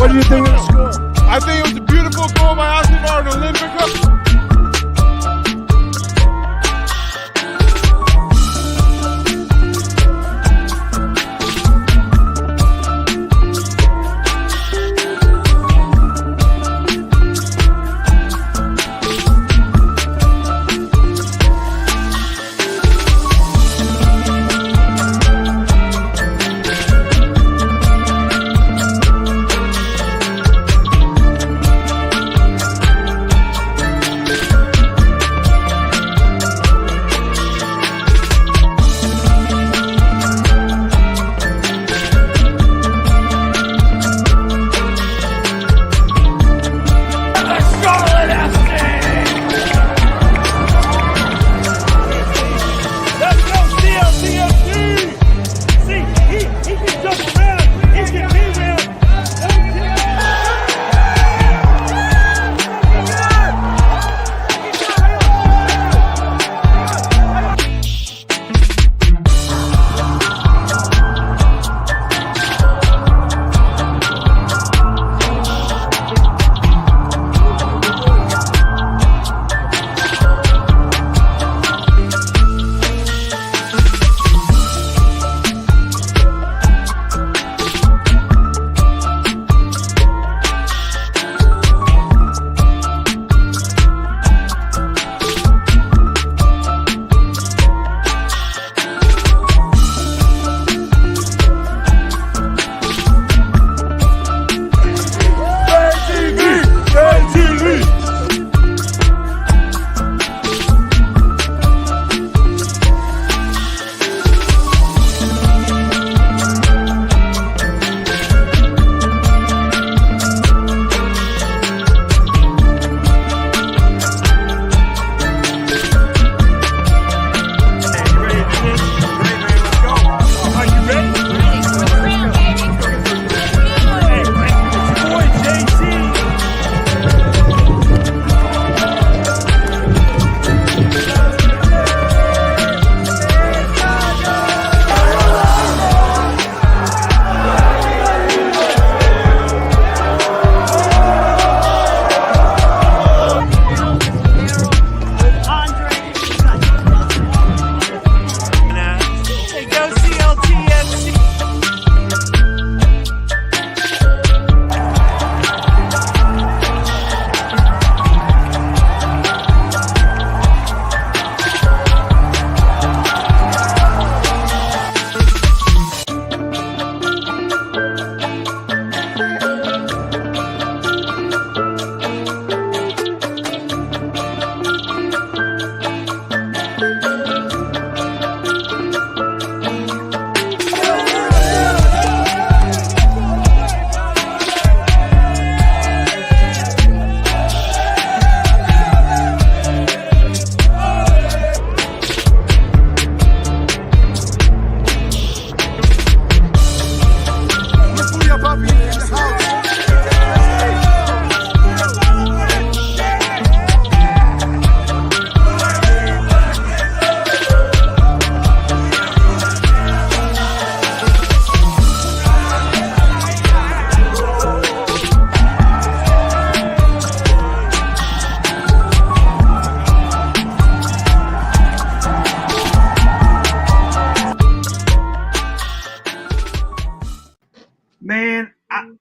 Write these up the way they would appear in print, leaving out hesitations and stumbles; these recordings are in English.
What do you think of the score? I think it was a beautiful goal by Asivar and Olympica.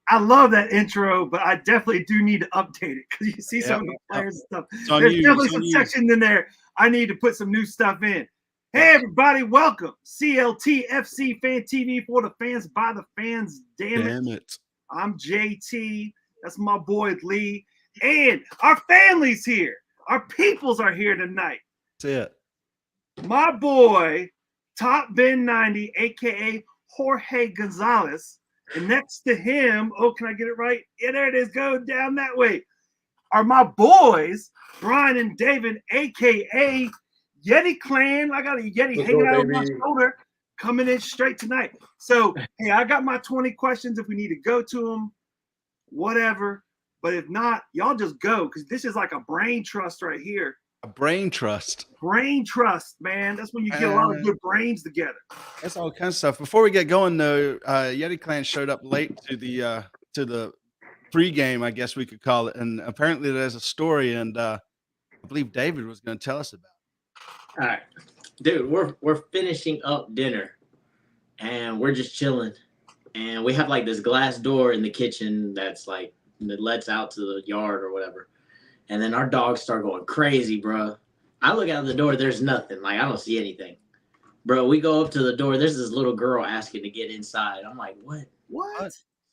I love that intro, but I definitely do need to update it because you see some of the players and stuff. There's definitely some sections in there I need to put some new stuff in. Hey, everybody, welcome. CLTFC Fan TV for the fans, by the fans. Damn it. I'm JT. That's my boy Lee. And our family's here. Our peoples are here tonight. That's it. My boy, Top Ben 90, a.k.a. Jorge Gonzalez. And next to him, oh, can I get it right? Yeah, there it is. Go down that way. Are my boys, Brian and David, a.k.a. Yeti Clan. I got a Yeti hanging out on my shoulder, coming in straight tonight. So, hey, I got my 20 questions if we need to go to them, whatever. But if not, y'all just go because this is like a brain trust right here. A brain trust. Brain trust, man. That's when you get a lot of good brains together. That's all kinds of stuff. Before we get going, though, Yeti Clan showed up late to the pregame, I guess we could call it. And apparently there's a story, and I believe David was going to tell us about it. All right, dude, we're finishing up dinner, and we're just chilling, and we have like this glass door in the kitchen that's like that lets out to the yard or whatever, and then our dogs start going crazy, bro. I look out the door, there's nothing, like I don't see anything, bro. We go up to the door, there's this little girl asking to get inside. I'm like, what?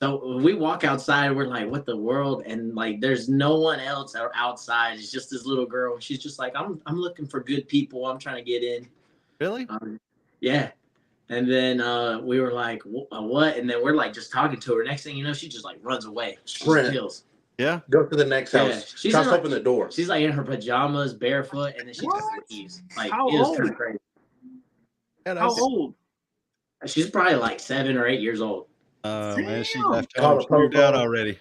So we walk outside, we're like, what the world? And like, there's no one else outside. It's just this little girl. She's just like, I'm looking for good people. I'm trying to get in. Really? Yeah. And then we were like, what? And then we're like just talking to her. Next thing you know, she just like runs away. Sprint. Kills. Yeah. Go to the next house. She's Try to like, open the door. She's like in her pajamas, barefoot, and then she just leaves. Like, it was kind of crazy. Yeah, How old? She's probably like 7 or 8 years old. Man, she Damn. left home. She moved out already.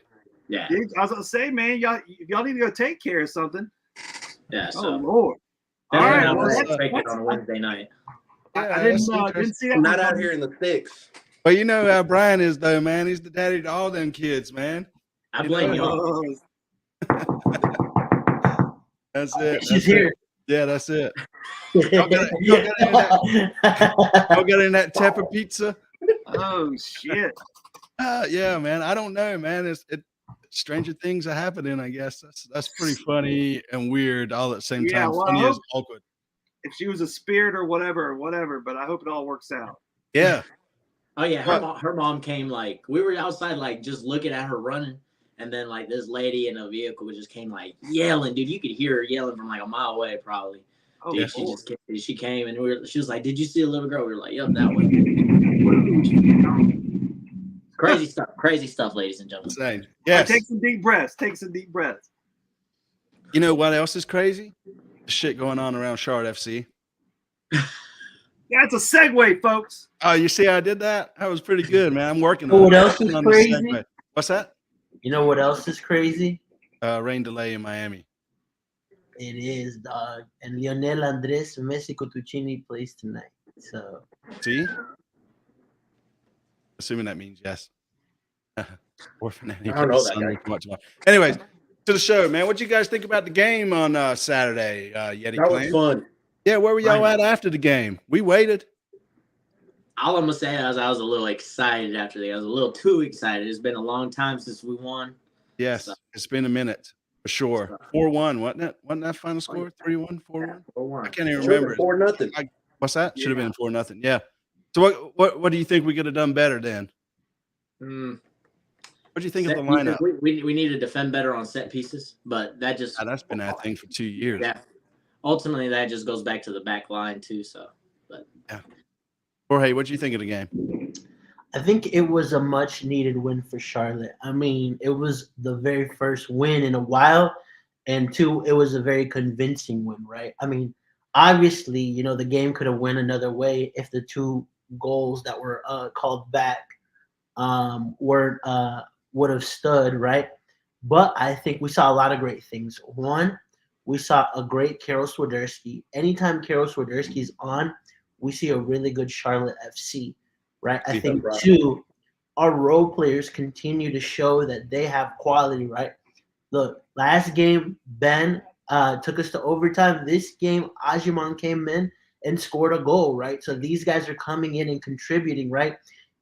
Yeah. Dude, I was gonna say, man, y'all need to go take care of something. Yeah. Oh So Lord. All definitely right, not well, what I that's- expected on a Wednesday night. I didn't see that. Not out here in the sticks. But you know how Brian is, though, man. He's the daddy to all them kids, man. I blame y'all. That's it. She's That's here. it. Yeah, that's it. Y'all got in that Tepper pizza? Oh shit. Yeah, man. I don't know, man. Stranger things are happening, I guess. That's pretty funny and weird all at the same Yeah, time. well, Funny I as hope- awkward. If she was a spirit or whatever, but I hope it all works out. Yeah. Oh yeah, her mom came, like we were outside like just looking at her running, and then like this lady in a vehicle just came like yelling, dude. You could hear her yelling from like a mile away probably. Oh, Dude, Lord. she came and she was like, "Did you see a little girl?" We were like, "Yep, that one." Crazy stuff, ladies and gentlemen. Insane. All Yes. right, take some deep breaths. Take some deep breaths. You know what else is crazy? The shit going on around Charlotte FC. That's a segue, folks. Oh, you see how I did that? That was pretty good, man. I'm working You know on what it. else is Working on the crazy? segue. What's that? You know what else is crazy? Rain delay in Miami. It is, dog. And Lionel Andres Messi Cottuccini plays tonight. So See? Assuming that means yes. Orphan Annie I don't know that Sunday, guy. come out tomorrow. Anyways, to the show, man. What you guys think about the game on Saturday? Yeti That was Clan? fun. Yeah, where were y'all at after the game? We waited. All I'm gonna say is I was a little excited after the. I was a little too excited. It's been a long time since we won. Yes, So- it's been a minute for sure. 4-1, wasn't it? Wasn't that final score? 3-1, 4-1? I can't even remember. 4-0. What's that? Should have been 4-0. Yeah. So what do you think we could have done better then? What do you think of the lineup? We need to defend better on set pieces, but that just That's been our thing for 2 years. yeah. Ultimately, that just goes back to the back line too. So, but Jorge, what do you think of the game? I think it was a much needed win for Charlotte. I mean, it was the very first win in a while, and two, it was a very convincing win, right? I mean, obviously, you know, the game could have went another way if the 2 goals that were called back weren't would have stood, right? But I think we saw a lot of great things. One, we saw a great Karol Swiderski. Anytime Karol Swiderski is on, we see a really good Charlotte FC, right? I think, two, our role players continue to show that they have quality, right? Look, last game, Ben took us to overtime. This game, Ajiman came in and scored a goal, right? So these guys are coming in and contributing, right?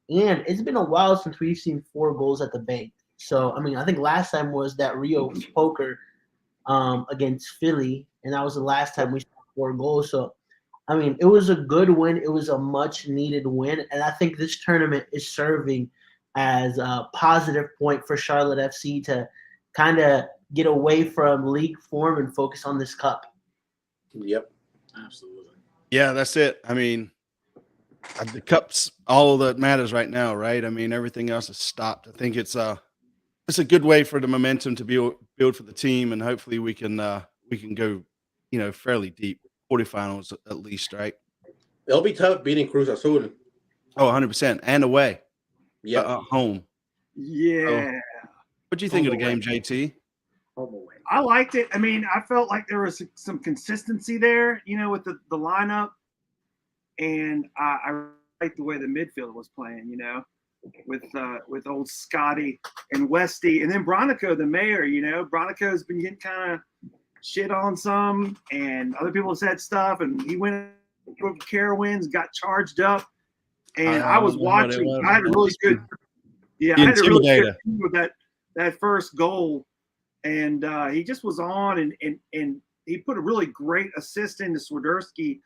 And it's been a while since we've seen 4 goals at the bank. So, I mean, I think last time was that Rio poker against Philly, and that was the last time we saw 4 goals. So, I mean, it was a good win. It was a much-needed win, and I think this tournament is serving as a positive point for Charlotte FC to kind of get away from league form and focus on this cup. Yep. absolutely. Yeah, that's it. I mean, the cup's all that matters right now, right? I mean, everything else is stopped. I think it's a good way for the momentum to build for the team, and hopefully we can go, fairly deep, quarterfinals at least, right? It'll be tough beating Cruz Azul. Oh, 100%, and away, Yeah. home. Yeah. What do you think of the Home game, JT? Home away. I liked it. I mean, I felt like there was some consistency there, with the lineup, and I liked the way the midfield was playing. with old Scotty and Westy, and then Bronico, the mayor. Bronico's been getting kind of shit on some, and other people have said stuff, and he went over Carowinds, got charged up, and I was watching. I had a really good, I had a really good view of that first goal, and he just was on, and he put a really great assist into Swiderski.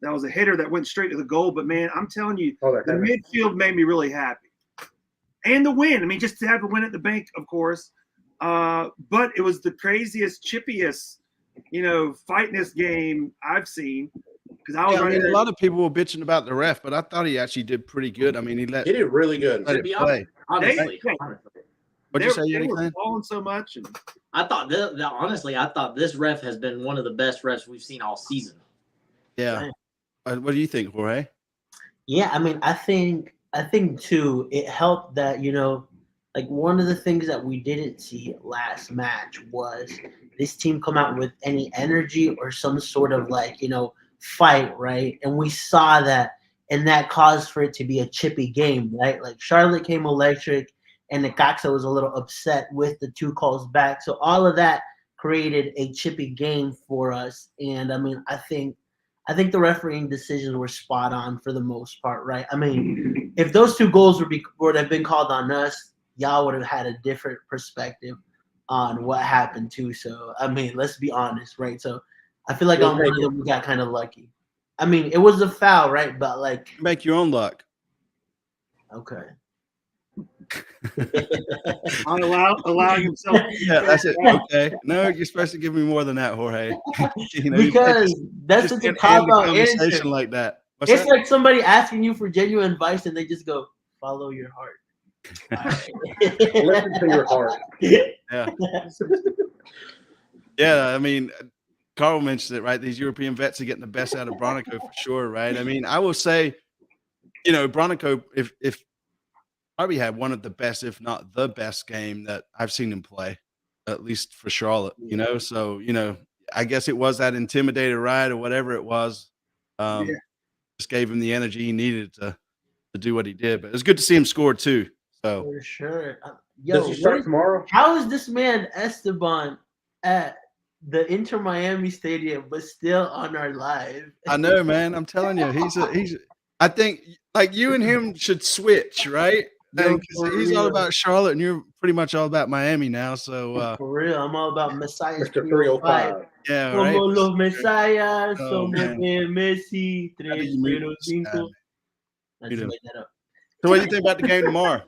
That was a hitter that went straight to the goal. But man, I'm telling you, the midfield made me really happy, and the win. I mean, just to have the win at the bank, of course. But it was the craziest, chippiest, fightingest game I've seen. Because I was a lot of people were bitching about the ref, but I thought he actually did pretty good. I mean, he did really good. Let it play. Honestly. What'd you say? They were falling so much. And I thought honestly, I thought this ref has been one of the best refs we've seen all season. Yeah. What do you think, Jorge? Yeah, I mean, I think too, it helped that, like one of the things that we didn't see last match was this team come out with any energy or some sort of fight, right? And we saw that, and that caused for it to be a chippy game, right? Like Charlotte came electric, and Necaxa was a little upset with the 2 calls back. So all of that created a chippy game for us. And I mean, I think the refereeing decisions were spot on for the most part, right? I mean, if those 2 goals would have been called on us, y'all would have had a different perspective on what happened too. So I mean, let's be honest, right? So I feel like on one of them we got kind of lucky. I mean, it was a foul, right? But make your own luck. Okay. allowing himself. Yeah, that's it. Okay. No, you're supposed to give me more than that, Jorge. Because that's such a cop-out answer. Like that. It's like somebody asking you for genuine advice, and they just go, "Follow your heart." Listen to your heart. Yeah. Yeah, I mean, Carl mentioned it, right? These European vets are getting the best out of Bronico for sure, right? I mean, I will say, Bronico, if probably had one of the best, if not the best game that I've seen him play, at least for Charlotte, So, I guess it was that intimidator ride or whatever it was. Just gave him the energy he needed to do what he did. But it was good to see him score too. So for sure. Does he start tomorrow? How is this man Esteban at the Inter Miami Stadium, but still on our live? I know, man. I'm telling you, he's. I think like you and him should switch, right? Because he's all about Charlotte, and you're pretty much all about Miami now. So for real, I'm all about Messiah. Mr. 305. Yeah, right. Somos los Messiah, somos Messi, 305. Let's make that up. So what do you think about the game tomorrow?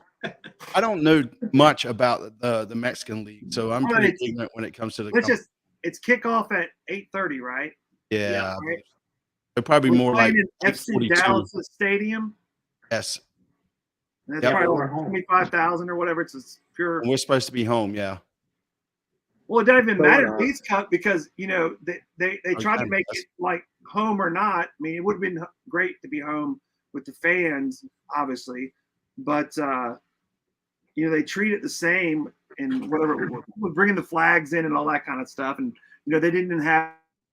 I don't know much about the Mexican league, so I'm pretty ignorant when it comes to the. It's kickoff at 8:30, right? Yeah, right? They're probably more like FC Dallas Stadium. Yes. And that's probably 25,000 or whatever. It's a pure. And we're supposed to be home, yeah. Well, it doesn't even matter Peace Cup because they tried to make it like home or not. I mean, it would have been great to be home with the fans, obviously, but they treat it the same and whatever. We're bringing the flags in and all that kind of stuff, and they didn't have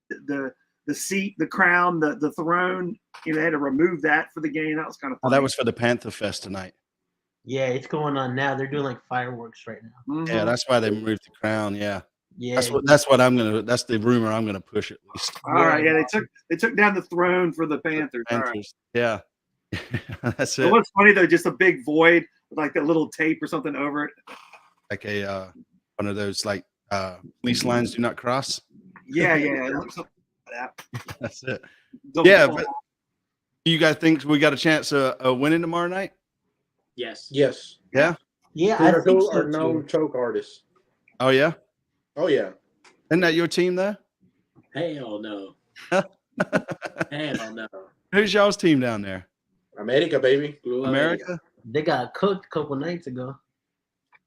the seat, the crown, the throne. They had to remove that for the game. That was kind of funny. Oh, that was for the Panther Fest tonight. Yeah, it's going on now. They're doing like fireworks right now. Mm-hmm. Yeah, that's why they moved the crown. Yeah. Yeah. That's the rumor I'm gonna push at least. All right. Yeah, they took down the throne for the Panthers. All right. Yeah. That's it. It was funny though, just a big void with like a little tape or something over it. Like a one of those like police lines do not cross. Yeah, something like that. That's it. But you guys think we got a chance of winning tomorrow night? Yes. Yeah. Yeah. Cruz Azul are known choke artists. Oh yeah. Oh yeah. Isn't that your team though? Hell no. Hell no. Who's y'all's team down there? America, baby. America. They got cooked a couple nights ago.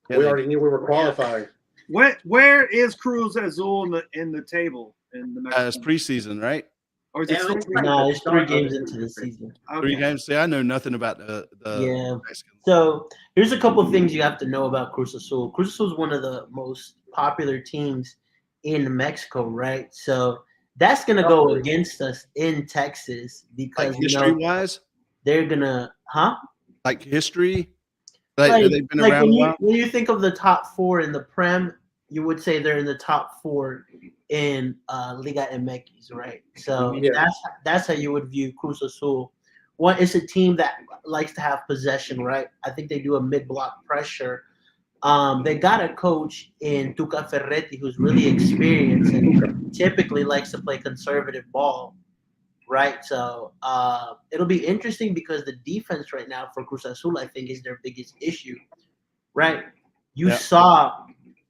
Yeah, we already knew we were qualifying. Where is Cruz Azul in the table in the Mexican? It's preseason, right? Or is it No, it's 3 games into the season. Okay. 3 games. See, I know nothing about the Mexican. So here's a couple of things you have to know about Cruz Azul. Cruz Azul is one of the most popular teams in Mexico, right? So that's gonna go against us in Texas because like history-wise, they're gonna, like history. They've been like around a while. when you think of the top 4 in the Prem, you would say they're in the top 4 in Liga MX, right? So Yeah. that's how you would view Cruz Azul. One, it's a team that likes to have possession, right? I think they do a mid-block pressure. They got a coach in Tuca Ferretti who's really experienced and typically likes to play conservative ball, right? So it'll be interesting because the defense right now for Cruz Azul, I think, is their biggest issue, right? You saw,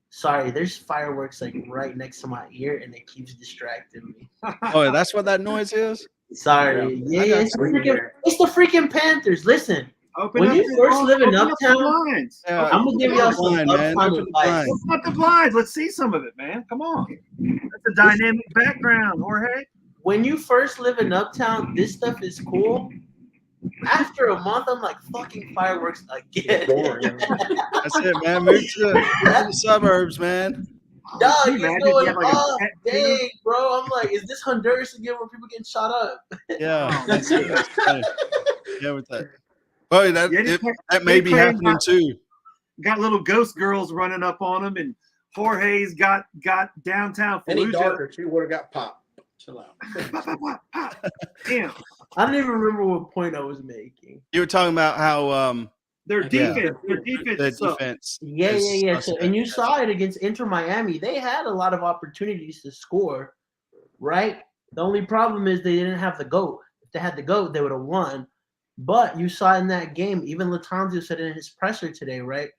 sorry, there's fireworks like right next to my ear and it keeps distracting me. Oh, that's what that noise is? Sorry. I Yeah, got it's the freaking Panthers. Listen, Open when up you the- first live in open up the Uptown, blinds. Yeah. I'm gonna give y'all some Blind, man. uptown Open the advice. blind. Open up the blinds. Let's see some of it, man. Come on. That's a dynamic background, Jorge. When you first live in Uptown, this stuff is cool. After a month, I'm like, fucking fireworks again. Boring. That's it, man. Move to the suburbs, man. Dog, Can you it's imagine if going you had, like, a up. pet Dang, bro. I'm like, is this Honduras again where people getting shot up? Yeah. That's it. That's funny. Yeah, with that. Oh, that may be Craig happening too. got little ghost girls running up on him, and Jorge's got downtown Any Fallujah. darker, she would have got popped. Chill out. Pop, pop, pop, pop. Damn. I don't even remember what point I was making. You were talking about how Their Yeah. defense. Their defense. the sucks. defense. Yeah. is So, and you saw it against Inter Miami. They had a lot of opportunities to score, right? The only problem is they didn't have the GOAT. If they had the GOAT, they would have won. But you saw in that game, even Latanzio said in his presser today, right?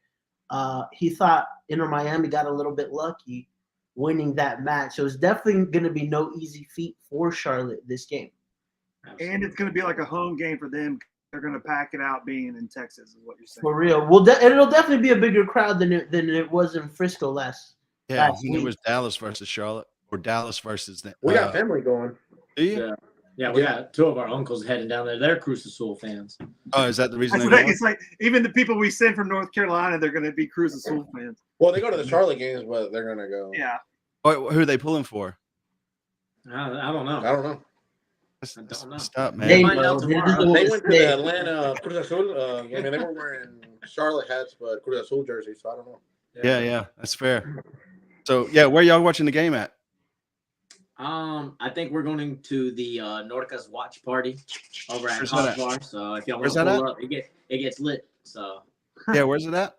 He thought Inter Miami got a little bit lucky winning that match. So it's definitely going to be no easy feat for Charlotte this game. And it's going to be like a home game for them. They're going to pack it out being in Texas, is what you're saying. For real. Well, it'll definitely be a bigger crowd than it was in Frisco last when week. it was Dallas versus Charlotte or Dallas versus We got family going. do you? Yeah, we got 2 of our uncles heading down there. They're Cruz Azul fans. Oh, is that the reason That's they're like, going? it's like even the people we send from North Carolina, they're going to be Cruz Azul fans. Well, they go to the Charlotte games, but they're gonna go. Yeah. Who are they pulling for? I don't know. I don't know. I don't know. Stop, man. Hey, Find bro, out this tomorrow. is the They one went to the Atlanta Cruz Azul. I mean, they were wearing Charlotte hats, but Cruz Azul jerseys. So I don't know. Yeah, that's fair. So where y'all watching the game at? I think we're going to the Norca's watch party over at Where's that at? Bar. So if y'all want Where's to that pull up, it gets lit. So Yeah, where's it at?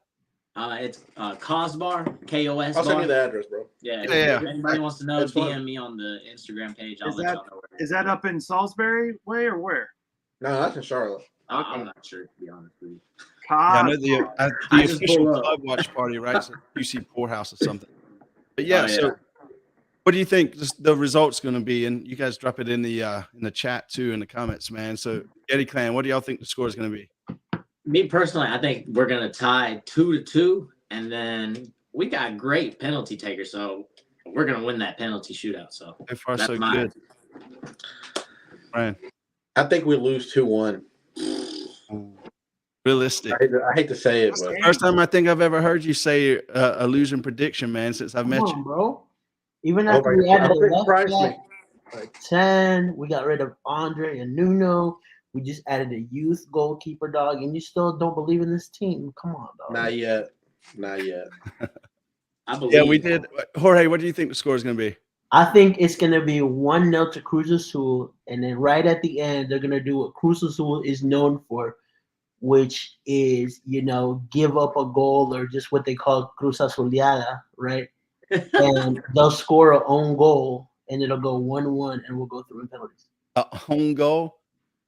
it's Cos Bar, KOS I'll Bar. send you the address, bro. Yeah. Yeah. If anybody wants to know, It's fun. DM me on the Instagram page. I'll Is let that- y'all know. Where Is that up in Salisbury way or where? No, that's in Charlotte. I'm not sure, to be honest with you. Yeah, I Cos. know the I just official pulled up. club watch party, right? It's at UC Poorhouse or something. But yeah, Oh, yeah. so what do you think the result's going to be? And you guys drop it in the chat too in the comments, man. So Eddie Clan, what do y'all think the score is going to be? Me personally, I think we're gonna tie 2-2, and then we got great penalty takers, so we're gonna win that penalty shootout. So So far, that's so my good. Ryan, I think we lose 2-1. realistic. I hate to say it, but First time I think I've ever heard you say a losing prediction, man, since I've met Come you. on, bro. Even I hope after we added it the surprised left me. back, 10, we got rid of Andre and Nuno. We just added a youth goalkeeper, dog, and you still don't believe in this team. Come on, dog. Not yet. Not yet. I believe. Yeah, we did. Jorge, what do you think the score is going to be? I think it's going to be 1-0 to Cruz Azul, and then right at the end, they're going to do what Cruz Azul is known for, which is, give up a goal or just what they call Cruz Azuleada, right? And they'll score a own goal, and it'll go 1-1, and we'll go through in penalties. A home goal?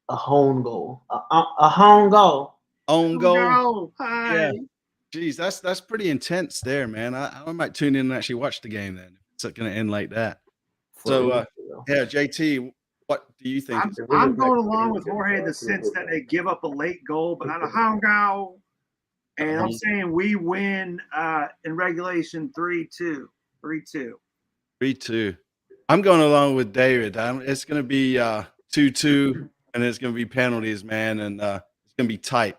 A home goal. A home goal. Own goal? Go. Hi. Yeah. Jeez, that's pretty intense there, man. I might tune in and actually watch the game then. It's going to end like that. So, yeah, JT, what do you think? I'm going along with Jorge in the sense that they give up a late goal, but not a home goal. And I'm saying we win in regulation 3-2. 3-2. 3-2. I'm going along with David. It's going to be 2-2, and it's going to be penalties, man, and it's going to be tight.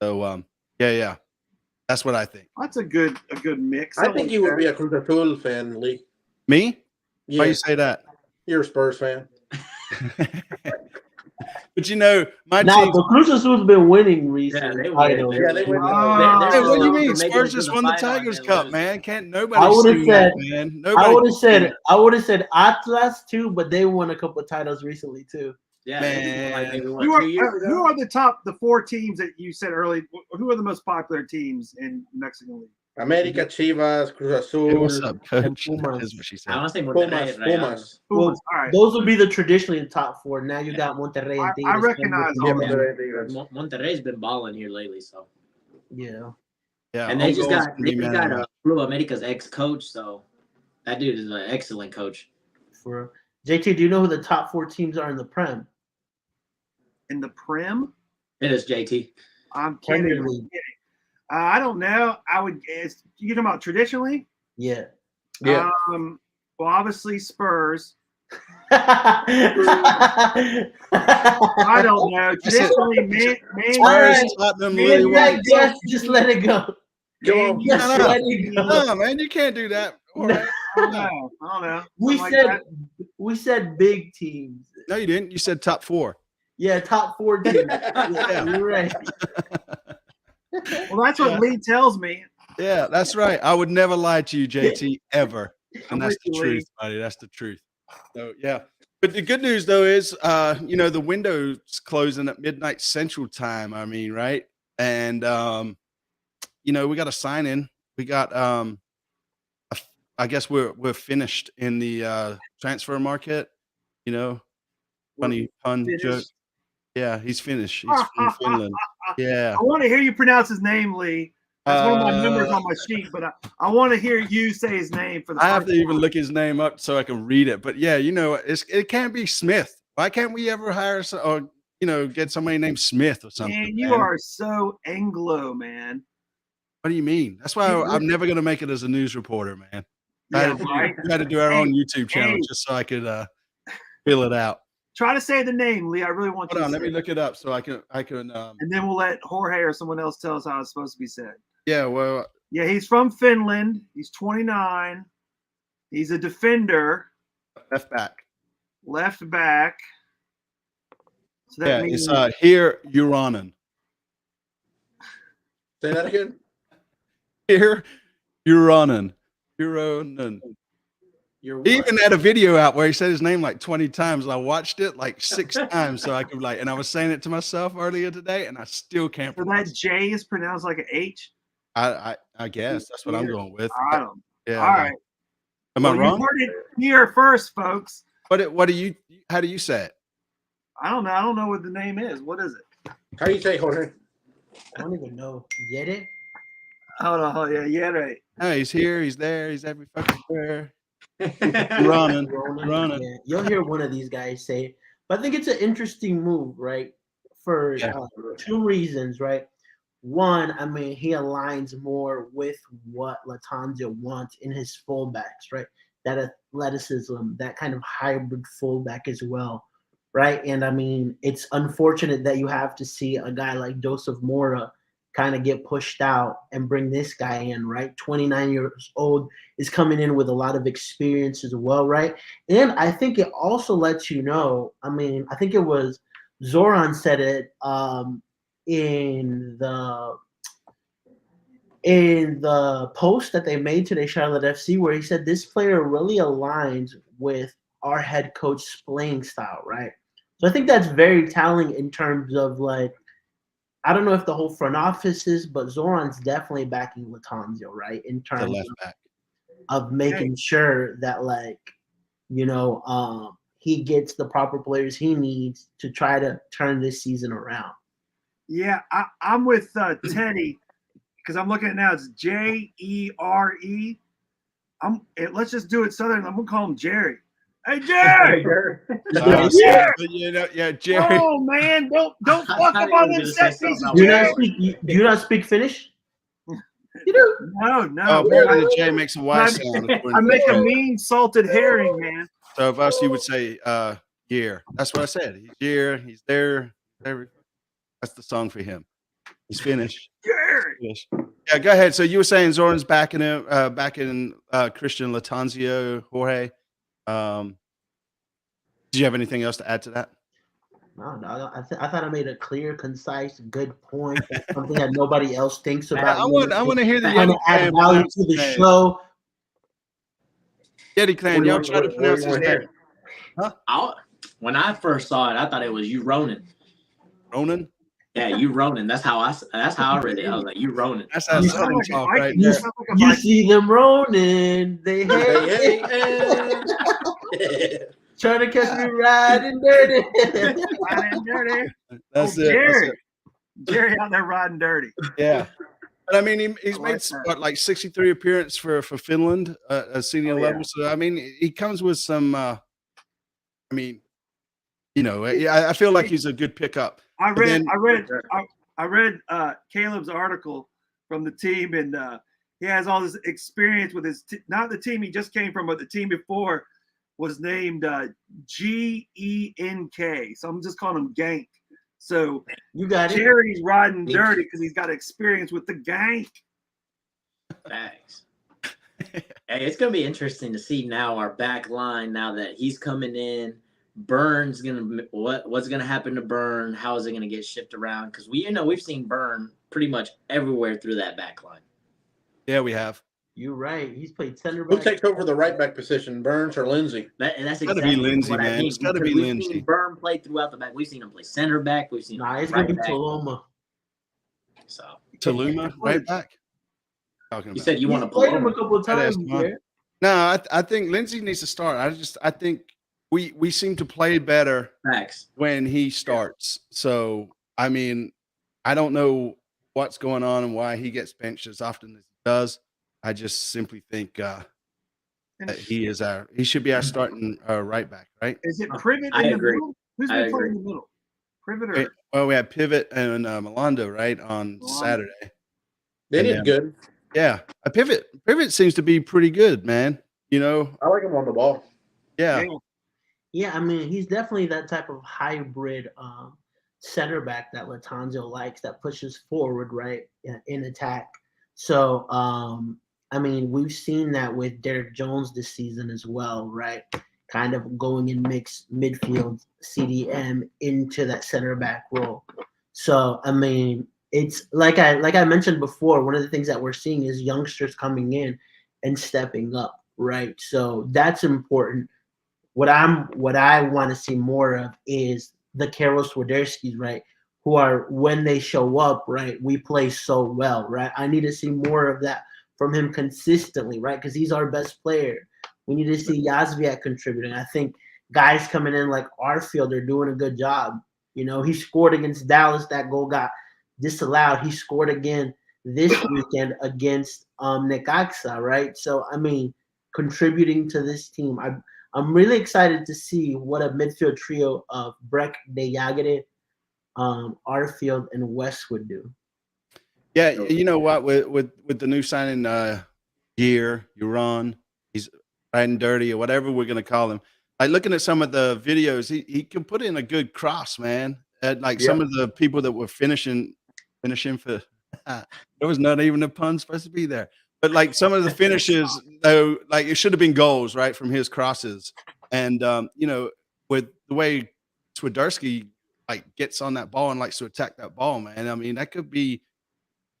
So, yeah. That's what I think. That's a good mix. I think you would be a Cruz Azul fan, Lee. Me? Yeah, Why you say that? you're a Spurs fan. But you know, my Now, team. but Cruz Azul's been winning recently. they win. titles. Yeah, they win. Hey, what do you known mean? for making Spurs it to just the won the final and Tigers then Cup, losing. man. Can't I nobody would've sing said- that, man. I Nobody. would have said Atlas too, but they won a couple of titles recently too. Yeah, they just won, like Man. maybe Who 2 years are, ago. who are the 4 teams that you said early? Who are the most popular teams in Mexican League? America, Chivas, Cruz Azul. Hey, what's up, And coach? Pumas. Is what she I said. want to say Pumas, Monterrey, Pumas. Well, Pumas. All right. those would be the traditionally the top 4. Now you got Monterrey and I Tigres. recognize Yeah, all them. Monterrey Tigres. Monterrey's been balling here lately, so Yeah. Yeah, and they just Ongo's got gonna be man of the match. Blue America's ex-coach, so that dude is an excellent coach. For JT, do you know who the top 4 teams are in the Prem? In the Prim, It is JT. I'm Premier kidding. League. I don't know. I would. You talking about traditionally? Yeah. Yeah. Well, obviously Spurs. I I don't know. Traditionally, man, Spurs, Alright. Tottenham, Man, Lily yeah, White. Yes, just let it go. Come on. Just Shut up. let it go. No, man, you can't do that. All right. I don't know. I don't know. We Something like said we said big teams. No, you didn't. You said top 4. Yeah, top 4 teams. Yeah, you're right. that. Well, that's what Lee tells me. Yeah, that's right. I would never lie to you, JT, ever. I'm And that's the with you, Lee. truth, buddy. That's the truth. So yeah. But the good news though is the window's closing at midnight Central Time. I mean, right? And we got a sign in. We got I guess we're finished in the transfer market, funny pun Finished. joke. Yeah, he's finished. He's from Finland. Yeah. I want to hear you pronounce his name, Lee. That's one of my numbers on my sheet, but I want to hear you say his name for the I have first to even time. look his name up so I can read it. But yeah, it can't be Smith. Why can't we ever hire get somebody named Smith or something? Man, you man? are so Anglo, man. What do you mean? That's why I'm never going to make it as a news reporter, man. Yeah, right. We had to do our own YouTube channel Hey. just so I could fill it out. Try to say the name, Lee. I really want Hold you on, to let say me it. look it up so I can. And then we'll let Jorge or someone else tell us how it's supposed to be said. Yeah, well, Yeah, he's from Finland. He's 29. He's a defender, left back. left back. So that Yeah, means it's here Uranen. Say that again. Here Uranen. Uranen. You're He what? even had a video out where he said his name like 20 times. I watched it like 6 times so I could and I was saying it to myself earlier today and I still can't so pronounce that it. J is pronounced like an H. I guess that's what I'm going with. I don't. Yeah. All right. Am I Well, wrong? You heard it here first, folks. What do you how do you say it? I don't know. I don't know what the name is. What is it? How do you say Jorge? I don't even know. You get it? Hold on. Oh, yeah, right. Oh, he's here, he's there, he's every fucking where. Running. Running. Yeah, you'll hear one of these guys say it. But I think it's an interesting move, right? For Yeah. 2 reasons, right? One, I mean, he aligns more with what Latanzio wants in his fullbacks, right? That athleticism, that kind of hybrid fullback as well, right? And I mean, it's unfortunate that you have to see a guy like Joseph Mora kind of get pushed out and bring this guy in, right? 29 years old, is coming in with a lot of experience as well, right? And I think it also lets you know, I mean, I think it was Zoran said it in the post that they made today, Charlotte FC, where he said this player really aligns with our head coach's playing style, right? So I think that's very telling in terms of like, I don't know if the whole front office is, but Zoran's definitely backing Latanzio, right? In The terms left back. of making sure that like, he gets the proper players he needs to try to turn this season around. Yeah, I'm with Teddy because I'm looking at it now. It's Jere. Let's just do it Southern. I'm gonna call him Jerry. Hey, Jerry! Yeah, Jerry. Oh man, don't fuck I up thought on you them were set gonna say pieces, something Jerry. Do you not speak Finnish? You do. No. Oh, apparently the J makes a Y sound. I according to make a Joe. mean salted herring, man. So if us, you would say year. That's what I said. He's here, he's there. That's the song for him. He's finished. Jerry. Finished. Yeah, go ahead. So you were saying Zoran's backing Christian Latanzio, Jorge. Do you have anything else to add to that? No, no, I thought I made a clear, concise, good point. That's something that nobody else thinks about. I want to hear the Trying Yeti to add clan value pronounce to his the name. show. Yeti clan, y'all try to What do pronounce you his want to name. hear? When I first saw it, I thought it was you Ronan. Ronan. Yeah, you Ronan. That's how I read it. I was like, you Ronan. That's I how was You like, sound Southern like a talk right Viking. You there. sound like a You Viking. see them rolling. They Hey, hey, hey. trying to catch me riding dirty. Riding dirty. That's Oh, it. That's Jerry. it. Jerry out there riding dirty. Yeah. But I mean, he's I made like that. what, like 63 appearance for Finland at senior Oh, level. So I mean, he comes with some. I mean, I feel like he's a good pickup. I But then- read Caleb's article from the team, and he has all this experience with his not the team he just came from, but the team before was named GENK. So I'm just calling him Gank. So You got it. Jerry's riding dirty because he's got experience with the Gank. Thanks. Hey, it's gonna be interesting to see now our back line now that he's coming in. Burn's what's gonna happen to Burn? How is it gonna get shifted around? Because we've seen Burn pretty much everywhere through that back line. yeah, we have. You're right. He's played center Who back. takes over the right back position, Burns or Lindsey? That's gotta exactly be Lindsey, what I man. mean. It's gotta because be we've Lindsey. seen Burn play throughout the back. We've seen him play center back. We've seen him Nah, play it's gonna right be back. Toloma. So Taluma, right back. Talking you about. said you want to played him a Paloma. couple of Right, times. that's fine. Yeah. No, I think Lindsey needs to start. I think we seem to play better Facts. when he starts. So I mean, I don't know what's going on and why he gets benched as often as he does. I just simply think that he should be our starting right back, right? Is it Privet I in the agree. middle? Who's I been playing agree. in the middle? Privet or Wait, well, we had Pivot and Melando, right, on Melando. Saturday. They And did then- good. Yeah, a Pivot seems to be pretty good, man. I like him on the ball. Yeah. Yeah, I mean, he's definitely that type of hybrid center back that Latanzio likes, that pushes forward, right, in attack. So, I mean, we've seen that with Derek Jones this season as well, right? Kind of going in mixed midfield, CDM into that center back role. So, I mean, it's like I mentioned before, one of the things that we're seeing is youngsters coming in and stepping up, right? So that's important. What I want to see more of is the Karol Swiderskis, right? Who are, when they show up, right, we play so well, right? I need to see more of that from him consistently, right? Because he's our best player. We need to see Yazviak contributing. I think guys coming in like Arfield are doing a good job. He scored against Dallas. That goal got disallowed. He scored again this weekend against Necaxa, right? So, I mean, contributing to this team. I'm really excited to see what a midfield trio of Breck, De Jagere, Arfield, and West would do. Yeah, you know what? With the new signing, Euron, he's riding dirty or whatever we're gonna call him. Like looking at some of the videos, he can put in a good cross, man. Some of the people that were finishing for there was not even a pun supposed to be there. But like some of the finishes, though, like it should have been goals, right, from his crosses. And with the way Swiderski gets on that ball and likes to attack that ball, man. I mean, that could be,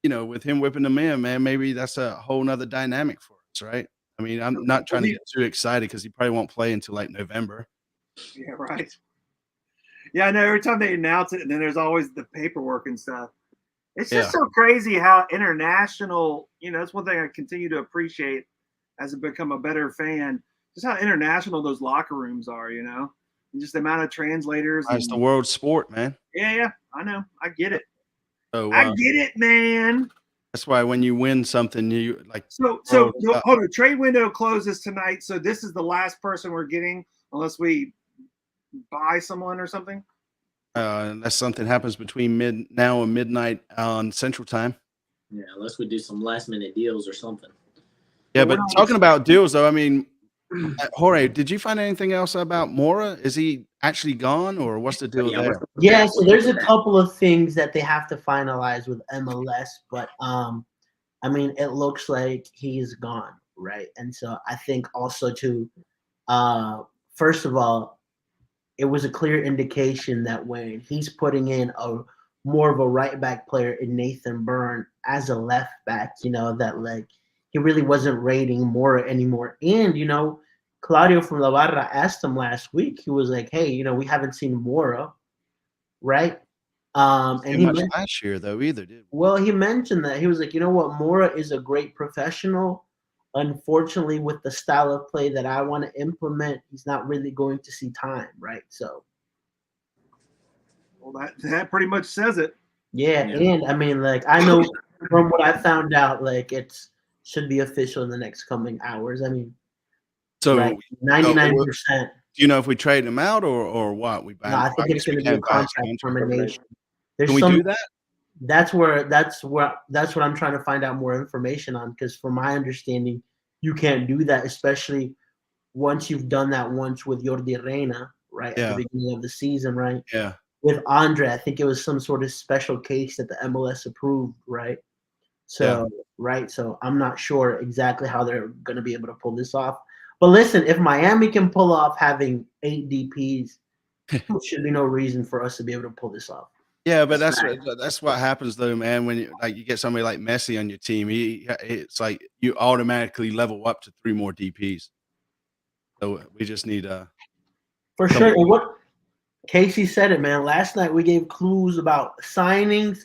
with him whipping them in, man, maybe that's a whole nother dynamic for us, right? I mean, I'm not trying to get too excited because he probably won't play until like November. Yeah, right. Yeah, I know. Every time they announce it, and then there's always the paperwork and stuff. It's just so crazy how international, that's one thing I continue to appreciate as I become a better fan, just how international those locker rooms are, and just the amount of translators. It's the world sport, man. Yeah, I know. I get it. So I get it, man. That's why when you win something, you like. So hold on. Trade window closes tonight. So this is the last person we're getting, unless we buy someone or something. Unless something happens between now and midnight on Central Time. Yeah, unless we do some last minute deals or something. Yeah, but talking about deals, though, I mean, Jorge, did you find anything else about Mora? Is he actually gone, or what's the deal there? Yeah, so there's a couple of things that they have to finalize with MLS, but I mean, it looks like he's gone, right? And so I think also to, first of all, it was a clear indication that when he's putting in a more of a right back player in Nathan Byrne as a left back, that like he really wasn't rating Mora anymore. And Claudio from La Barra asked him last week. He was like, "Hey, we haven't seen Mora, right?" And he much last year though either, did we? Well, he mentioned that he was like, "You know what? Mora is a great professional. Unfortunately, with the style of play that I want to implement, he's not really going to see time, right?" So, well, that pretty much says it. yeah. And I mean, like, I know from what I found out, like, should be official in the next coming hours. I mean, So right, 99%. do you know if we trade him out or what? We buy No, him? I think it's going to be a contract termination. There's Can we do that? That's what I'm trying to find out more information on, because from my understanding, you can't do that, especially once you've done that once with Jordi Reina, right, at the beginning of the season, right? Yeah. With Andre, I think it was some sort of special case that the MLS approved, right? So, right, so I'm not sure exactly how they're going to be able to pull this off. But listen, if Miami can pull off having 8 DPs, there should be no reason for us to be able to pull this off. Yeah, but that's what happens though, man. When you get somebody like Messi on your team, it's like you automatically level up to 3 more DPs. So we just need for sure. And what Casey said it, man. Last night we gave clues about signings.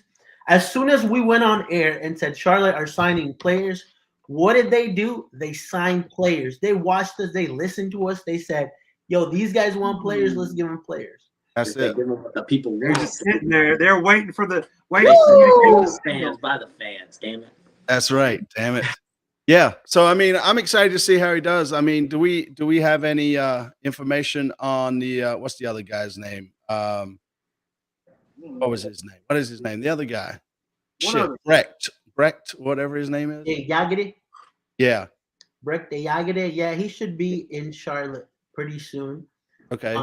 As soon as we went on air and said Charlotte are signing players, what did they do? They signed players. They watched us. They listened to us. They said, "Yo, these guys want players. Let's give them players." That's it. Give them what the people They're want. just sitting there. They're waiting for the Fans by the fans. Damn it. That's right. Damn it. Yeah. So I mean, I'm excited to see how he does. I mean, do we have any information on the what's the other guy's name? What was his name? What is his name? The other guy. Brecht, whatever his name is. Yagide. Yeah. Brecht Yagide. Yeah, he should be in Charlotte pretty soon. Okay.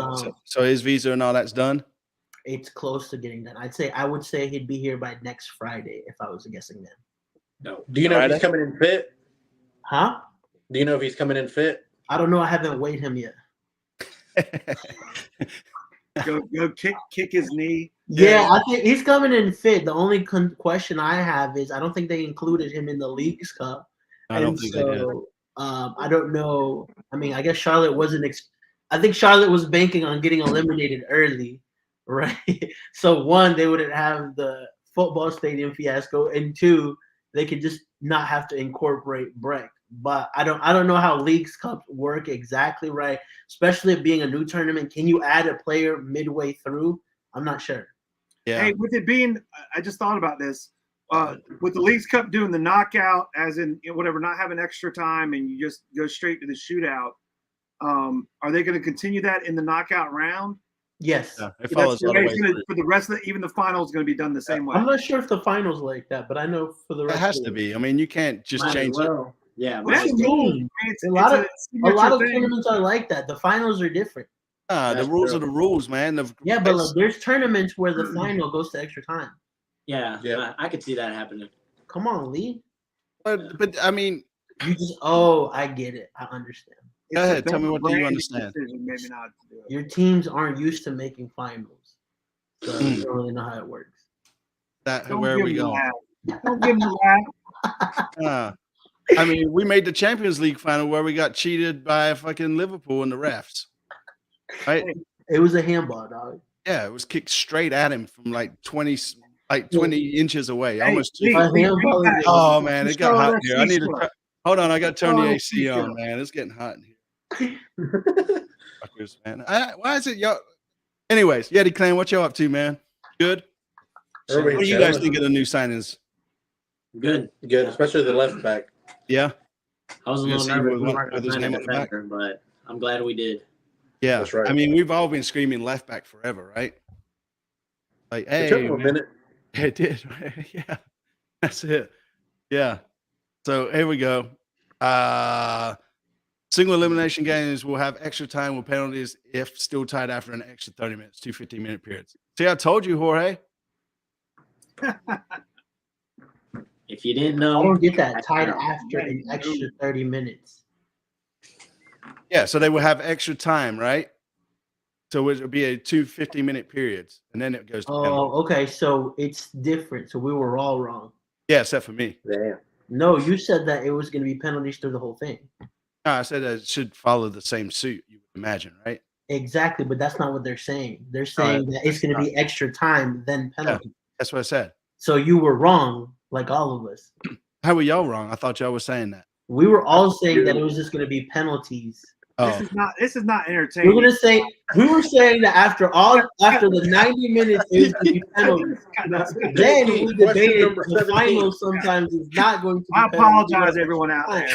So his visa and all that's done? It's close to getting done. I would say he'd be here by next Friday if I was guessing then. No. Do you know if he's coming in fit? Huh? Do you know if he's coming in fit? I don't know. I haven't weighed him yet. go kick his knee. Yeah, I think he's coming in fit. The only question I have is I don't think they included him in the Leagues Cup. I don't think they did. I don't know. I mean, I guess Charlotte wasn't. I think Charlotte was banking on getting eliminated early, right? So 1, they wouldn't have the football stadium fiasco, and 2, they could just not have to incorporate Brecht. But I don't know how Leagues Cups work exactly, right? Especially it being a new tournament. Can you add a player midway through? I'm not sure. Yeah. Hey, with it being, I just thought about this. With the Leagues Cup doing the knockout, as in whatever, not having extra time, and you just go straight to the shootout. Are they going to continue that in the knockout round? Yes. Yeah, it follows all the way through. For the rest of even the final is going to be done the same way. I'm not sure if the finals like that, but I know for the rest. It has to be. I mean, you can't just change it. Yeah. That's mean. A lot of tournaments are like that. The finals are different. The rules are the rules, man. But like, there's tournaments where the final goes to extra time. Yeah. I could see that happening. Come on, Lee. But I mean, you just I get it. I understand. Go ahead. Tell me what you understand. Maybe not. Your teams aren't used to making finals, so you don't really know how it works. Where are we going? Don't give me that. I mean, we made the Champions League final where we got cheated by fucking Liverpool and the refs. Right? It was a handball, dog. Yeah, it was kicked straight at him from like 20 inches away, almost. Oh man, it got hot in here. I need to hold on. I got to turn the AC on, man. It's getting hot in here. Fuckers, man. Why is it y'all? Anyways, Yeti Clan, what y'all up to, man? Good. What do you guys think of the new signings? Good, especially the left back. Yeah. I was a little nervous, but I'm glad we did. Yeah, that's right. I mean, we've all been screaming left back forever, right? Like, hey, it took him a minute. It did. Yeah, that's it. Yeah. So here we go. Single elimination games will have extra time with penalties if still tied after an extra 30 minutes, 2 15-minute periods. See, I told you, Jorge. If you didn't know, I don't get that tied after an extra 30 minutes. Yeah, so they will have extra time, right? So it would be a 2 15-minute periods, and then it goes to penalty. Oh, okay. So it's different. So we were all wrong. Yeah, except for me. Damn. No, you said that it was going to be penalties through the whole thing. No, I said that it should follow the same suit, you would imagine, right? Exactly, but that's not what they're saying. They're saying that it's going to be extra time then penalty. That's what I said. So you were wrong, like all of us. How were y'all wrong? I thought y'all were saying that. We were all saying that it was just going to be penalties. Oh, This is not entertaining. We were saying that after the 90 minutes it was going to be penalties. Then we debated the final sometimes is not going to be I apologize, everyone out there.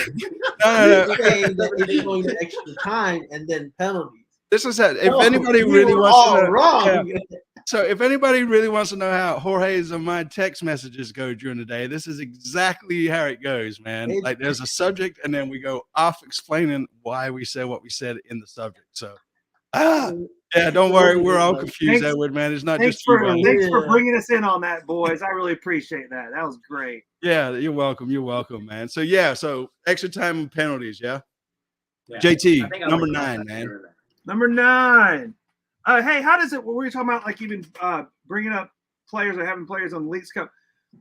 no. We're saying that it's going to extra time and then penalties. This is that. If No, anybody we really were wants all to know, wrong. yeah. So if anybody really wants to know how Jorge's and my text messages go during the day, this is exactly how it goes, man. Like there's a subject, and then we go off explaining why we said what we said in the subject. So, yeah, don't worry, we're all confused, Edward, man. It's not just you, man. Thanks for bringing us in on that, boys. I really appreciate that. That was great. Yeah, you're welcome. You're welcome, man. So yeah, so extra time and penalties, yeah. Yeah. JT, I think I number like 9, that. man. Number 9. Hey, how does it? When we were talking about like even bringing up players or having players on the Leagues Cup,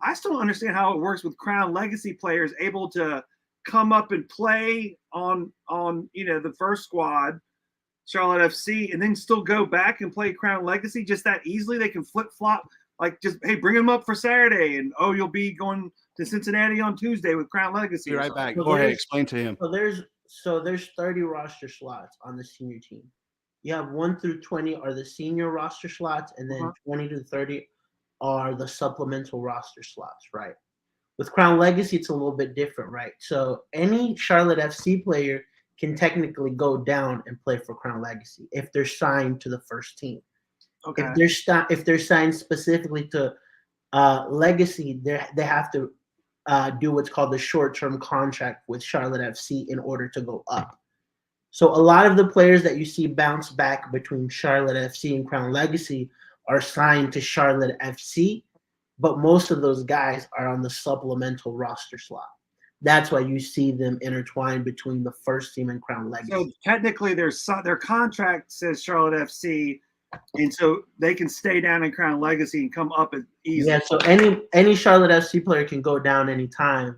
I still don't understand how it works with Crown Legacy players able to come up and play on the first squad, Charlotte FC, and then still go back and play Crown Legacy just that easily. They can flip flop, like just hey, bring them up for Saturday, and you'll be going to Cincinnati on Tuesday with Crown Legacy. Be right back. So Jorge, explain to him. So there's 30 roster slots on the senior team. You have 1 through 20 are the senior roster slots, and then 20 to 30 are the supplemental roster slots, right? With Crown Legacy, it's a little bit different, right? So any Charlotte FC player can technically go down and play for Crown Legacy if they're signed to the first team. Okay. If they're signed specifically to Legacy, they have to do what's called the short-term contract with Charlotte FC in order to go up. So a lot of the players that you see bounce back between Charlotte FC and Crown Legacy are signed to Charlotte FC, but most of those guys are on the supplemental roster slot. That's why you see them intertwined between the first team and Crown Legacy. So technically, their contract says Charlotte FC, and so they can stay down in Crown Legacy and come up as easy. Yeah, so any Charlotte FC player can go down anytime.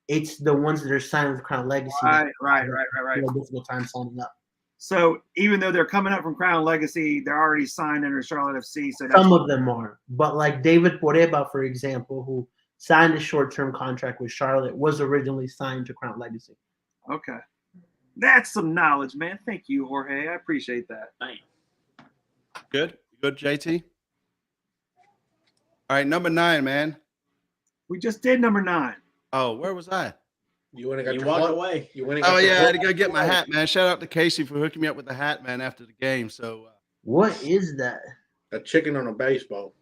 It's the ones that are signed with Crown Legacy. Right. A difficult time signing up. So even though they're coming up from Crown Legacy, they're already signed under Charlotte FC. So Some of them are, but like David Poreba, for example, who signed a short-term contract with Charlotte, was originally signed to Crown Legacy. Okay, that's some knowledge, man. Thank you, Jorge. I appreciate that. Thanks. Good, JT. All right, number 9, man. We just did number 9. Oh, where was I? You went and got You your walked hat? away. You went and got Oh your yeah, I had hat? to go get my hat, man. Shout out to Casey for hooking me up with the hat, man, after the game. So What is that? A chicken on a baseball.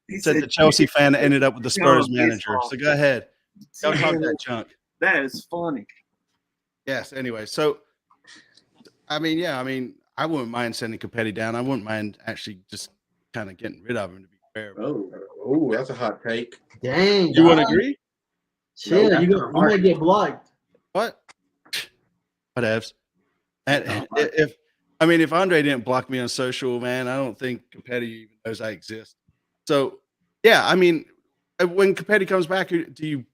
He said the Chelsea fan that ended up with the Spurs manager. So go ahead. Don't talk that junk. That is funny. Yes. Anyway, so I I wouldn't mind sending Capetti down. I wouldn't mind actually just kind of getting rid of him, to be fair. Oh, that's a hot take. Dang. You wouldn't agree? Shit, No, you might get blocked. What? Whatevs. And if Andre didn't block me on social, man, I don't think Capetti even knows I exist. So yeah, when Capetti comes back, do you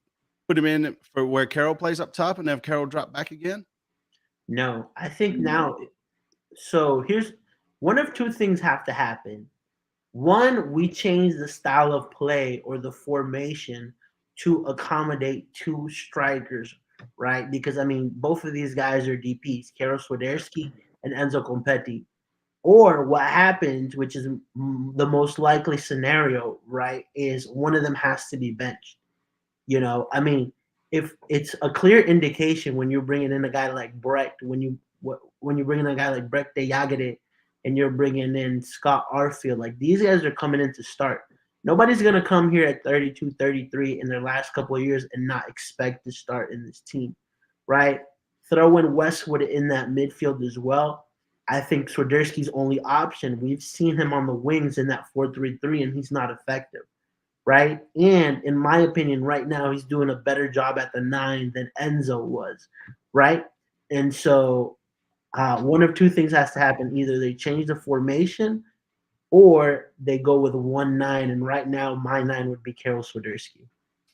put him in for where Carroll plays up top and have Carroll drop back again? No, I think now. So here's one of two things have to happen. One, we change the style of play or the formation to accommodate 2 strikers, right? Because both of these guys are DPs, Karol Swiderski and Enzo Competti. Or what happens, which is the most likely scenario, right, is one of them has to be benched. If it's a clear indication when you're bringing in a guy like Brecht, when you bring in a guy like Brecht de Jagere, and you're bringing in Scott Arfield, like these guys are coming in to start. Nobody's going to come here at 32, 33 in their last couple of years and not expect to start in this team, right? Throw in Westwood in that midfield as well. I think Swiderski's only option. We've seen him on the wings in that 4-3-3, and he's not effective, right? And in my opinion, right now, he's doing a better job at the 9 than Enzo was, right? And so one of two things has to happen. Either they change the formation or they go with 1-9. And right now, my 9 would be Karol Swiderski.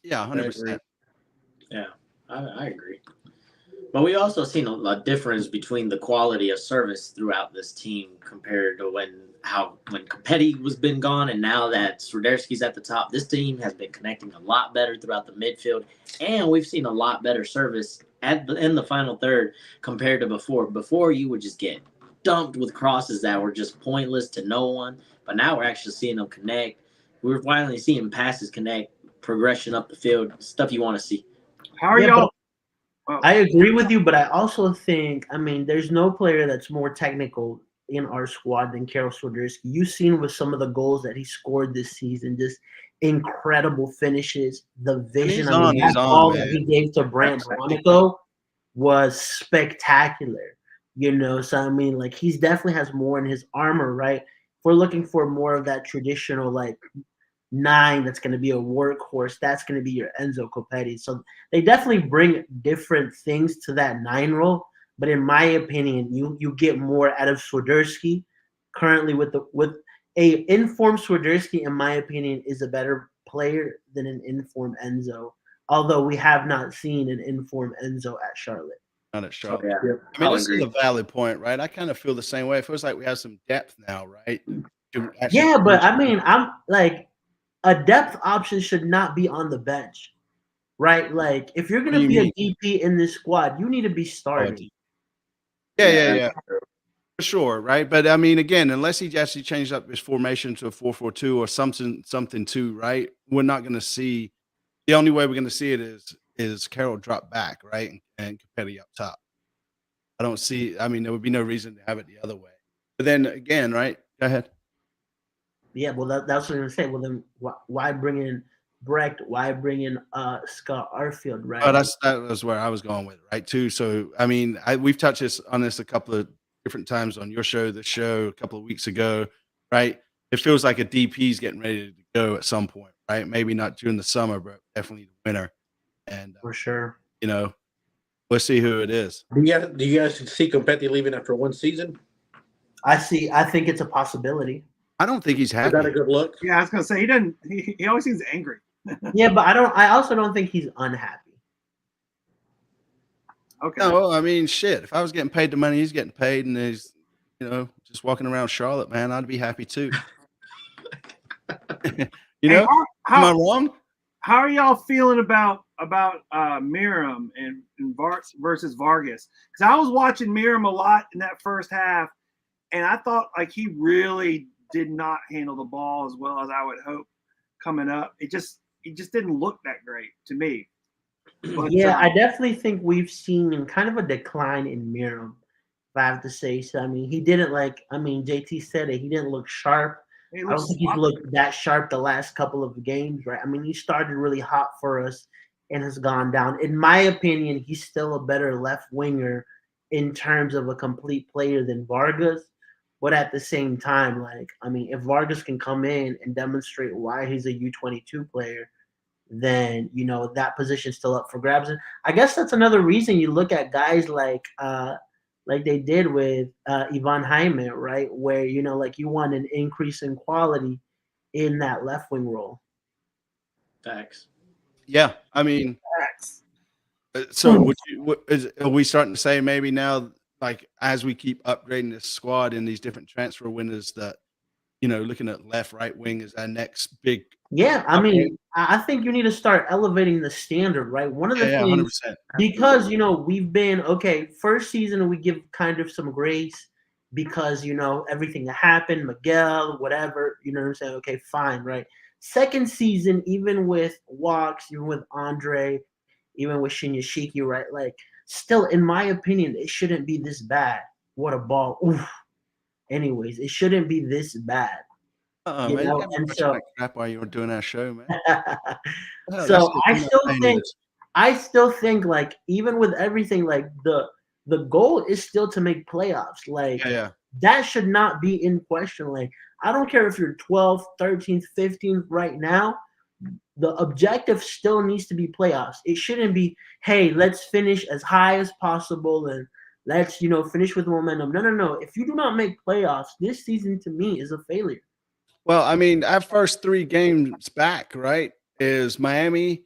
Yeah, I agree. 100%. Yeah, I agree. But we also seen a difference between the quality of service throughout this team compared to when Capetti was been gone, and now that Swiderski's at the top. This team has been connecting a lot better throughout the midfield, and we've seen a lot better service in the final third compared to before. Before, you would just get dumped with crosses that were just pointless to no one, but now we're actually seeing them connect. We're finally seeing passes connect, progression up the field, stuff you want to see. How are Yeah, y'all? I agree with you, but I also think, I mean, there's no player that's more technical in our squad than Karol Swiderski. You've seen with some of the goals that he scored this season, just incredible finishes. The vision, he's I mean, on, that he's on, ball man. that he gave to Brant Bronico was spectacular. So I mean, like, he's definitely has more in his armor, right? If we're looking for more of that traditional, like, 9 that's going to be a workhorse, that's going to be your Enzo Copetti. So they definitely bring different things to that 9 role. But in my opinion, you get more out of Swiderski currently with a informed Swiderski. In my opinion, is a better player than an informed Enzo. Although we have not seen an informed Enzo at Charlotte. Not at Charlotte. Yeah, I mean, I'll this agree. is a valid point, right? I kind of feel the same way. It feels like we have some depth now, right? Yeah, but I mean, I'm like, a depth option should not be on the bench, right? Like, if you're going to be a DP in this squad, you need to be starting. Yeah. For sure, right? But I mean, again, unless he actually changed up his formation to a 4-4-2 or something too, right? We're not going to see. The only way we're going to see it is Karol drop back, right, and Capetti up top. I don't see. I mean, there would be no reason to have it the other way. But then again, right? Go ahead. Yeah, well, that's what I'm going to say. Well, then why bring in Brecht? Why bring in Scott Arfield, right? Oh, that was where I was going with it, right, too. So, I mean, we've touched on this a couple of different times on your show, the show a couple of weeks ago, right? It feels like a DP is getting ready to go at some point, right? Maybe not during the summer, but definitely the winter. And for sure, we'll see who it is. Do you guys see Capetti leaving after one season? I think it's a possibility. I don't think he's happy. Is that a good look? Yeah, I was gonna say he doesn't. He always seems angry. Yeah, but I also don't think he's unhappy. Okay. No, I mean, shit. If I was getting paid the money he's getting paid, and he's, just walking around Charlotte, man, I'd be happy too. Hey, am I wrong? How are y'all feeling about Miram and versus Vargas? Because I was watching Miram a lot in that first half, and I thought like he really did not handle the ball as well as I would hope coming up. It just didn't look that great to me. But, yeah, I definitely think we've seen kind of a decline in Miram, if I have to say so. I mean, he didn't JT said it. He didn't look sharp. I don't think he's looked that sharp the last couple of games, right? I mean, he started really hot for us and has gone down. In my opinion, he's still a better left winger in terms of a complete player than Vargas. But at the same time, if Vargas can come in and demonstrate why he's a U22 player, then, that position's still up for grabs. And I guess that's another reason you look at guys like they did with Ivan Jaime, right? Where, you want an increase in quality in that left wing role. Facts. Yeah, I mean, so are we starting to say maybe now, like, as we keep upgrading this squad in these different transfer windows, that looking at left, right wing is our next big. Yeah, I mean, I think you need to start elevating the standard, right? One of the things, 100%. because we've been first season we give kind of some grace because everything that happened, Miguel, whatever, what I'm saying? Okay, fine, right? Second season, even with Walks, even with Andre, even with Shinyashiki, right? Like, still, in my opinion, it shouldn't be this bad. What a ball! Oof. Anyways, it shouldn't be this bad. Man, you got me watching that crap while you were doing our show, man. So I still think like, even with everything, like the goal is still to make playoffs. Like, that should not be in question. Like, I don't care if you're 12th, 13th, 15th right now. The objective still needs to be playoffs. It shouldn't be, hey, let's finish as high as possible and Let's finish with momentum. No. If you do not make playoffs, this season to me is a failure. Well, I mean, our first 3 games back, right, is Miami,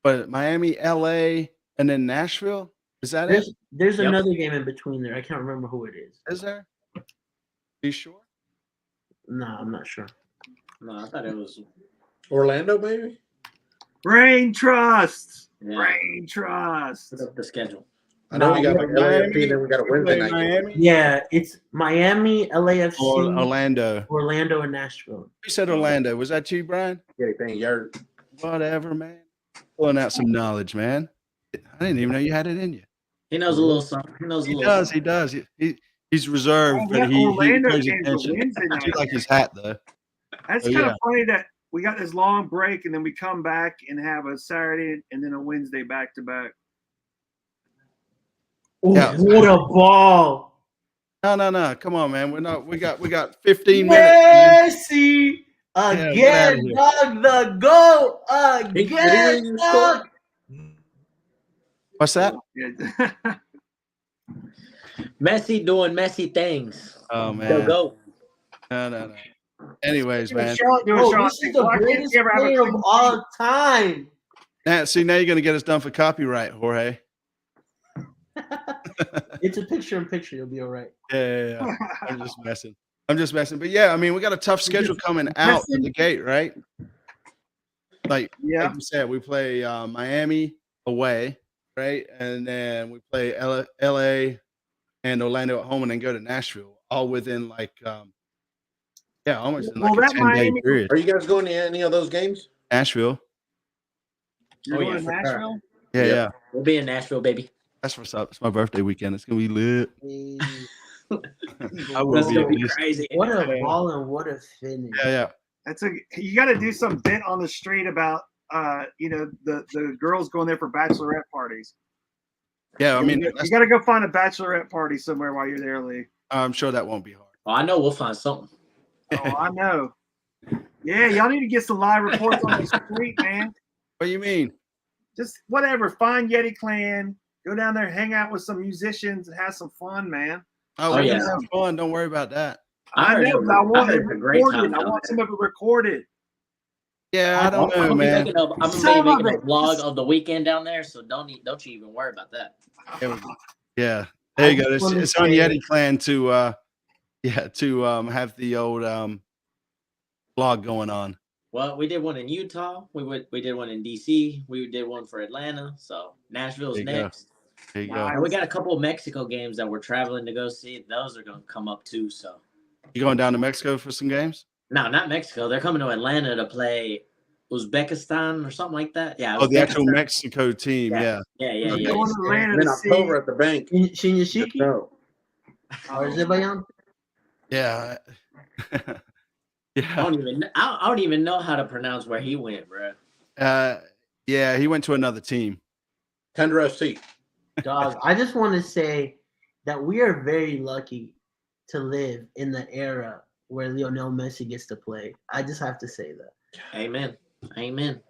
LA, and then Nashville. Is that it? There's Yep. another game in between there. I can't remember who it is. Is there? You sure? No, I'm not sure. No, I thought it was. Orlando, maybe. Brain trust. Yeah. Brain trust. Put up the schedule. I know we got Miami, LAFC, then we got a Wednesday night. Miami Yeah, it's Miami, LAFC, or Orlando. Orlando, and Nashville. You said Orlando. Was that you, Brian? Yeah, thank you. Whatever, man. Pulling out some knowledge, man. I didn't even know you had it in you. He knows a little something. He knows a He little. does. something. He does. He's reserved, Oh, but that he Orlando pays game's a attention. Wednesday I night. do like his hat though. That's Oh, kind yeah. of funny that we got this long break and then we come back and have a Saturday and then a Wednesday back to back. Oh, Yeah. what a ball! No. Come on, man. We got 15 minutes. Man. Messi get again, dog. The goal again, Did he dog. What's that? Yeah. Messi doing messy things. Oh Go man. go. No. Anyways, man. Charlotte doing Oh, Charlotte this is things. the Why can't greatest you ever have a player of clean all time. Now you're gonna get us done for copyright, Jorge. It's a picture-in-picture. You'll be all right. Yeah. sheet? I'm just messing. But yeah, I mean, we got a tough schedule coming out of the gate, right? Like Yeah. you said, we play Miami away, right? And then we play LA and Orlando at home, and then go to Nashville, all within like almost in Well, like a that 10-day Miami- period. Are you guys going to any of those games? Nashville. You're Oh, going yeah, to for sure. Nashville? Yeah, Yep. yeah. We'll be in Nashville, baby. That's what's up. It's my birthday weekend. It's gonna be lit. I will That's be gonna at be least. crazy. What a ball and what a finish. Yeah. You got to do some bit on the street about the girls going there for bachelorette parties. Yeah, I mean, you got to go find a bachelorette party somewhere while you're there, Lee. I'm sure that won't be hard. Oh, I know we'll find something. Oh, I know. Yeah, y'all need to get some live reports on the street, man. What do you mean? Just whatever. Find Yeti Clan. Go down there, hang out with some musicians, and have some fun, man. Oh, Oh, we're yeah. gonna have fun. Don't worry about that. I heard know, it- but I want heard it it's a great recorded. time I down want there. some of it recorded. Yeah, I don't know, I'm man. gonna be Some of making a it. vlog of the weekend down there, so don't you even worry about that. Yeah, there you go. just wanna It's on say- Yeti Clan to have the old blog going on. Well, we did one in Utah. We did one in DC. We did one for Atlanta. So Nashville's There you go. next. There you go. Nice. And we got a couple of Mexico games that we're traveling to go see. Those are gonna come up too. So You going down to Mexico for some games? no, not Mexico. They're coming to Atlanta to play Uzbekistan or something like that. Yeah. Oh, the actual Uzbekistan. Mexico team. Yeah. Yeah. I'm Yeah. going to Atlanta And in to see. October at the bank. Shinyashiki No. or Azerbaijan? Yeah. I Yeah. don't even know how to pronounce where he went, bro. Yeah. He went to another team. Tundra FC. Dog, I just want to say that we are very lucky to live in the era where Lionel Messi gets to play. I just have to say that. Amen. Amen.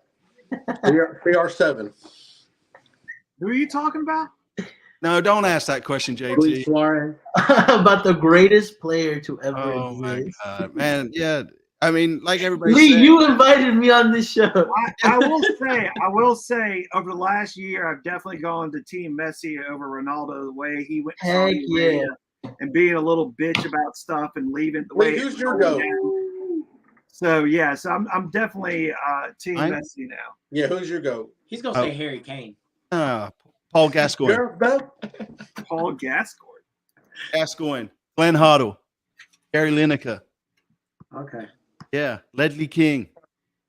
CR7. Who are you talking about? No, don't ask that question, Luis JT. Suarez. About the greatest player to ever Oh my exist. God, man. Yeah. I mean, like everybody Lee, said, you invited me on this show. I will say, over the last year, I've definitely gone to Team Messi over Ronaldo. The way he went, to Heck Saudi Arabia and being a little bitch about stuff and leaving the way. Wait, who's your going goat? down. So yes, I'm definitely Team I'm- Messi now. Yeah, who's your goat? He's gonna say Harry Kane. Paul Gascoigne. Gareth Bale? Paul Gascoigne. Gascoigne. Glenn Hoddle. Gary Lineker. Okay. Yeah. Ledley King.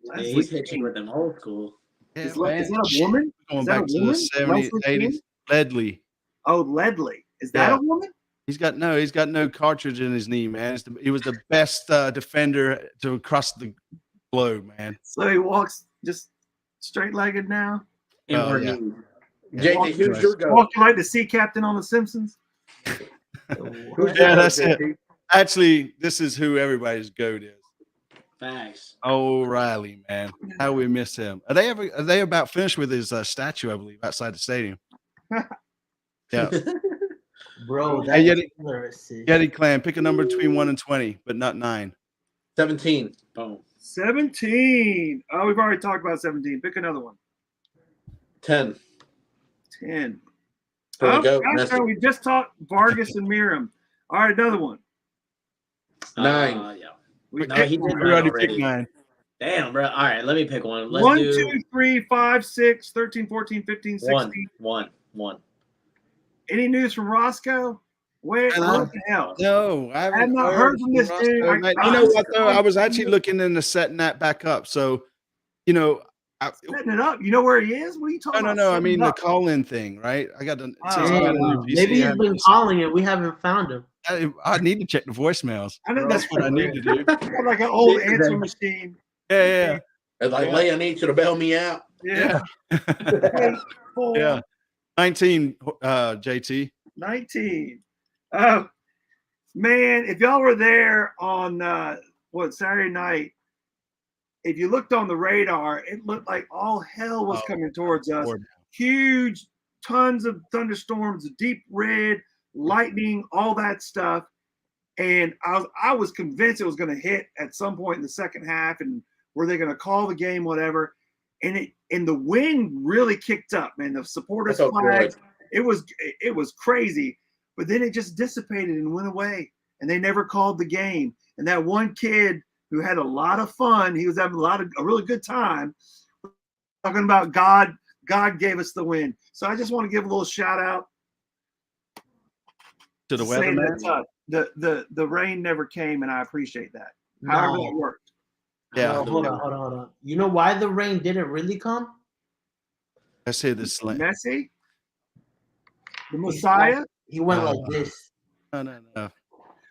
Yeah, he's hitting with them old school. Yeah, Is man. that a woman? Going is that back a to woman? the 70s, Leslie 80s. King? Ledley. Oh, Ledley. Is that Yeah. a woman? He's got no cartridge in his knee, man. He was the best defender to cross the globe, man. So he walks just straight-legged now, Oh, yeah. JT, who's your goat? walking like the sea captain on The Simpsons. Who's your Yeah, goat, that's it. JT? Actually, this is who everybody's goat is. Facts. O'Reilly, man. How we miss him. Are they about finished with his statue, I believe, outside the stadium? Yeah. Bro, Hey, that's Yeti, another assist. Yeti Clan, pick a number between 1 and 20, but not 9. 17. Boom. 17. Oh, we've already talked about 17. Pick another one. 10. 10. For the goat, gosh, Messi. we just talked Vargas and Miram. All right, another one. 9. Yeah. We No, picked he did one. We mine already already. picked 9. Damn, bro. All right, let me pick one. Let's 1, do 2, 3, 5, 6, 13, 14, 15, 16. one. Any news from Roscoe? Where? Hello? What the hell? No, I I have haven't not heard from this dude. Roscoe, man. You know what, though? I was actually I'm looking into setting that back up. So, you know, setting it up. You know where he is? What are you talking about? no. I Setting mean, it the up? call-in thing, right? I got to. Since Oh, I got a new wow. PC, Maybe he's I been just- calling and we haven't found him. I need to check the voicemails. I know That's what I need to do. Got like an old Jesus. answer machine. Yeah. It's like, Yeah. Leia, I need you to bail me out. Yeah. Yeah. 8, 4, Yeah. 19, JT. 19. Oh, man, if y'all were there on Saturday night, if you looked on the radar, it looked like all hell was coming towards us. Lord. Huge, tons of thunderstorms, deep red, lightning, all that stuff. And I was convinced it was going to hit at some point in the second half, and were they going to call the game, whatever. And the wind really kicked up, man. The supporters That's so flags, good. it was crazy. But then it just dissipated and went away, and they never called the game. And that one kid who had a lot of fun, he was having a really good time, talking about God gave us the win. So I just want to give a little shout out To the saying weatherman. that, the rain never came, and I appreciate that. However No. that worked. Yeah. No, hold on. You know why the rain didn't really come? I say this slang. Messi, the Messiah. He went like this. No.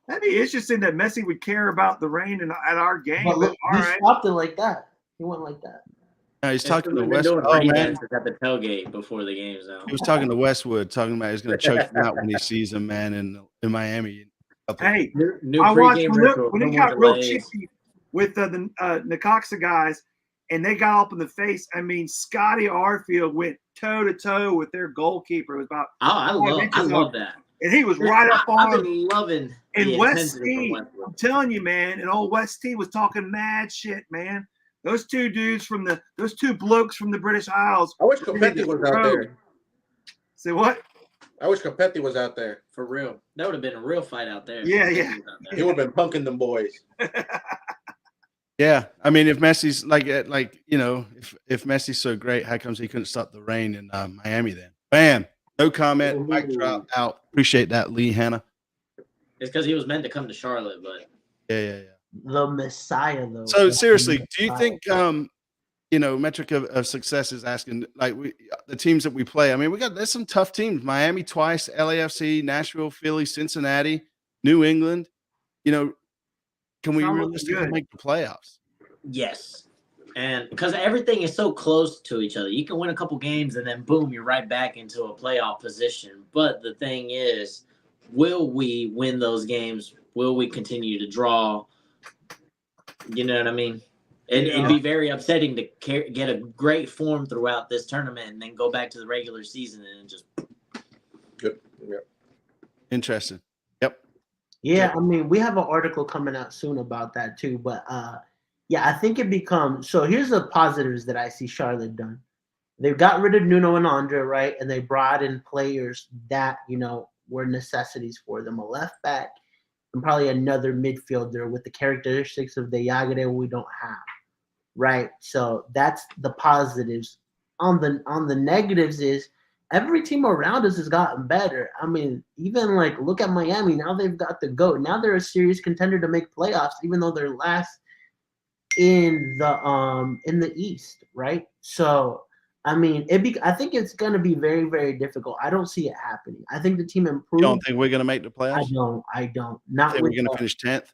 That'd be interesting that Messi would care about the rain at our game. But look, All he right. stopped it like that. He went like that. No, he's talking to We've been West. doing Oh rain man, dances at the tailgate before the games now. he was talking to Westwood, talking about he's going to choke him out when he sees him, man, in Miami. Hey, New I watched pregame when ritual. it No more got real delays. chippy with the Necaxa guys, and they got up in the face. I mean, Scotty Arfield went toe to toe with their goalkeeper. It was about Oh, I 5 inches love up, that. and he was right up I've on. been loving And the West intensity from T, Westwood. I'm telling you, man, and old West T was talking mad shit, man. Those two blokes from the British Isles. I wish Copetti was out there. Say what? I wish Copetti was out there. For real. That would have been a real fight out there. Yeah. He would have been punking them boys. Yeah, I mean, if Messi's if Messi's so great, how comes he couldn't stop the rain in Miami then? Bam, no comment. Mic drop out. Appreciate that, Lee Hanna. It's because he was meant to come to Charlotte, but Yeah. The Messiah, though. So seriously, do you think metric of success is asking the teams that we play? I mean, there's some tough teams. Miami twice, LAFC, Nashville, Philly, Cincinnati, New England. Can we realistically make the playoffs? yes. And because everything is so close to each other, you can win a couple games and then boom, you're right back into a playoff position. But the thing is, will we win those games? Will we continue to draw? You know what I mean? It'd be very upsetting to get a great form throughout this tournament and then go back to the regular season and just. Good. Yeah. Interesting. Yep. Yeah, I mean, we have an article coming out soon about that too. But I think it becomes so. Here's the positives that I see Charlotte done. They've got rid of Nuno and Andre, right? And they brought in players that were necessities for them. A left back and probably another midfielder with the characteristics of the Yagare we don't have, right? So that's the positives. On the negatives is every team around us has gotten better. I mean, even look at Miami. Now they've got the GOAT. Now they're a serious contender to make playoffs, even though they're last in the East, right? So I mean, I think it's going to be very, very difficult. I don't see it happening. I think the team improved. You don't think we're going to make the playoffs? I don't. Not think with we're going to finish 10th?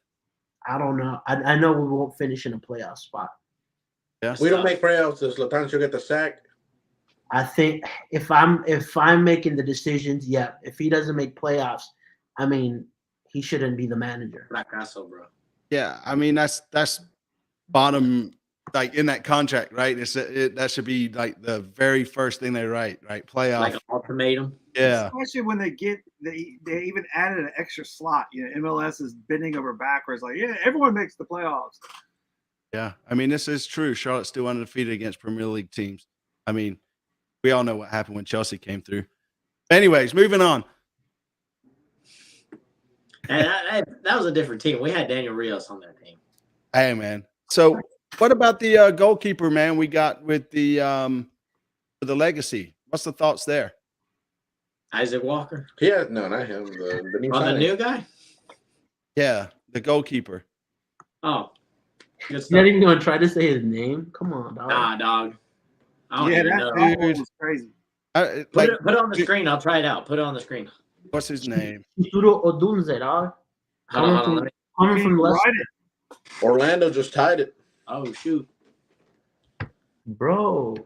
I don't know. I know we won't finish in a playoff spot. Yeah. We don't make playoffs. Does Latancio get the sack? I think if I'm making the decisions, if he doesn't make playoffs, I mean, he shouldn't be the manager. Fracaso, bro. Yeah, I mean that's bottom like in that contract, right? That should be like the very first thing they write, right? Playoff. Like an ultimatum. Yeah. Especially when they even added an extra slot. MLS is bending over backwards. Like, yeah, everyone makes the playoffs. Yeah. I mean, this is true. Charlotte's still undefeated against Premier League teams. I mean, we all know what happened when Chelsea came through. Anyways, moving on. And that was a different team. We had Daniel Rios on that team. Hey, man. So what about the goalkeeper, man, we got with the legacy? What's the thoughts there? Isaac Walker. Yeah, no, not him. The new Oh, the signing. new guy? Yeah, the goalkeeper. Oh. Good You're stuff. not even gonna try to say his name? Come on, dog. Nah, dog. I don't Yeah, even that know. one was crazy. Put it on the screen. I'll try it out. Put it on the screen. What's his name? Chituro Odunze, dog. Hold on, hold on. Coming from Right Leicester. it. Orlando just tied it. Oh, shoot. Bro,